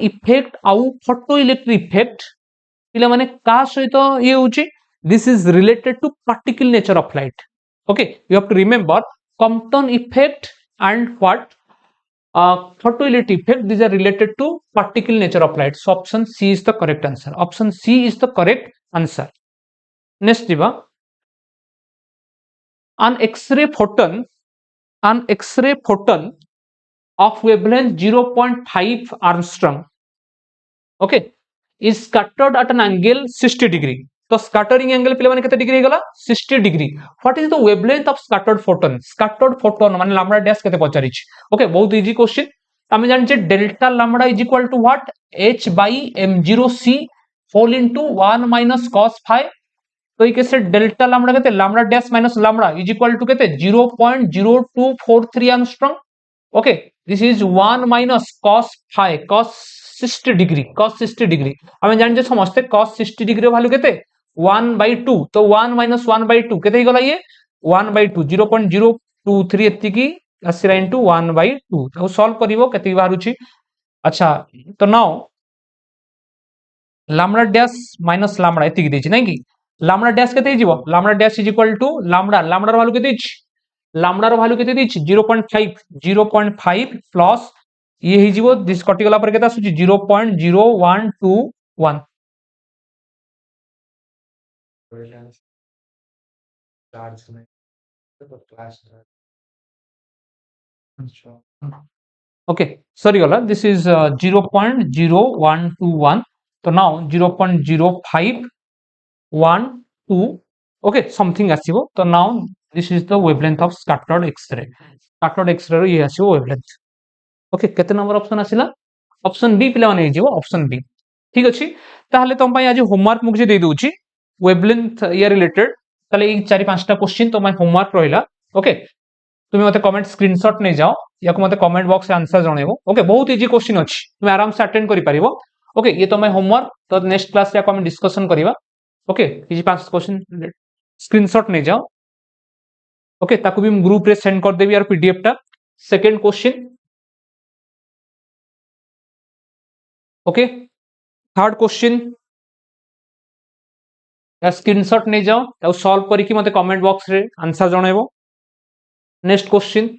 effect आउ photo electric effect पिला माने का सहित ये होची this is related to particle nature of light okay you have to remember Compton effect and what photo electric effect these are related to particle nature of light so option C is the correct answer option C is the correct answer next diba an x-ray photon of wavelength 0.5 Armstrong okay is scattered at an angle 60 degree तो scattering angle पिले माने केते degree गला 60 डिग्री what is the wavelength of scattered photon माने lambda dash केते पचारिछ okay बहुत इजी क्वेश्चन हमें जानि delta lambda is equal to what h by m0c whole into 1 minus cos phi तो ये कैसे डेल्टा लैम्बडा केते lambda dash minus lambda is equal to केते 0.0243 angstrom okay this is 1 minus cos phi cos 60 degree हमें जानि समझते cos 60 degree value केते 1/2 तो 1 minus 1/2 केते ही गला ये 1/2 0.023 एतिकी आसीरा इनटू 1/2 तो सॉल्व करिवो केते बाहरुची अच्छा तो now lambda dash minus lambda एतिकी देछि नै कि लैम्बडा डैश केते हिजिवो lambda dash is equal to lambda रो वैल्यू केते हिछि लैम्बडा रो वैल्यू केते दिछि 0.5 प्लस ये हिजिवो दिस कटि गला पर केते आसुची 0.0121 ओके सॉरी गला दिस इज 0.0121 तो नाउ 0.0512 ओके समथिंग आसीबो तो now this is the wavelength of scattered X-ray रो ये आसीबो वेवलेंथ ओके केते नंबर ऑप्शन आसिला ऑप्शन बी पिला माने हिजिवो ऑप्शन बी ठीक अछि ताहले तुम पई आज होमवर्क मुझे दे दोछि वेवलेंथ या रिलेटेड ताले ई 4-5 टा क्वेश्चन तुम होमवर्क रहिला ओके तुम मते कमेंट स्क्रीनशॉट नै जाओ या को मते कमेंट बॉक्स में आंसर जणेबो ओके बहुत इजी क्वेश्चन अछि तुम आराम से अटेंड करि परिबो ओके ये तुम होमवर्क तो नेक्स्ट क्लास या को हम डिस्कशन करिवा ओके ई 5 क्वेश्चन स्क्रीनशॉट नै जाओ ओके ताको भी हम ग्रुप रे सेंड कर देबी यार पीडीएफ टा second question okay third question या स्क्रीनशॉट नै जाओ या सॉल्व करी कि मते कमेंट बॉक्स रे आंसर जणेबो नेक्स्ट क्वेश्चन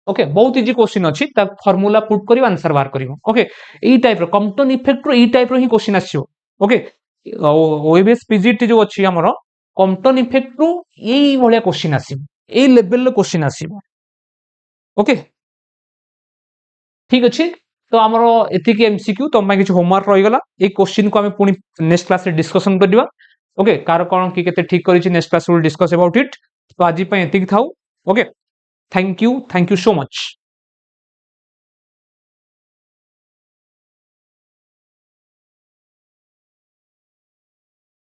ओके बहुत इजी क्वेश्चन अछि ता फार्मूला पुट करियो आंसर बाहर करियो ओके ई टाइप रो कम्पटन इफेक्ट रो ई टाइप रो ही क्वेश्चन आछियो ओके ओएवएस पीजीटी जो अछि हमरो कम्पटन इफेक्ट रो एई भलिया क्वेश्चन आसीबो एई लेवल रो क्वेश्चन आसीबो ओके ठीक अछि तो हमरो एतिके एमसीक्यू तो हम किछ होमवर्क रहि गला ए क्वेश्चन को हम पुनी नेक्स्ट क्लास रे डिस्कशन करदिबा ओके कार कोन की केते ठीक करिछि next class will discuss about it तो आज पय एतिक थाउ okay thank you so much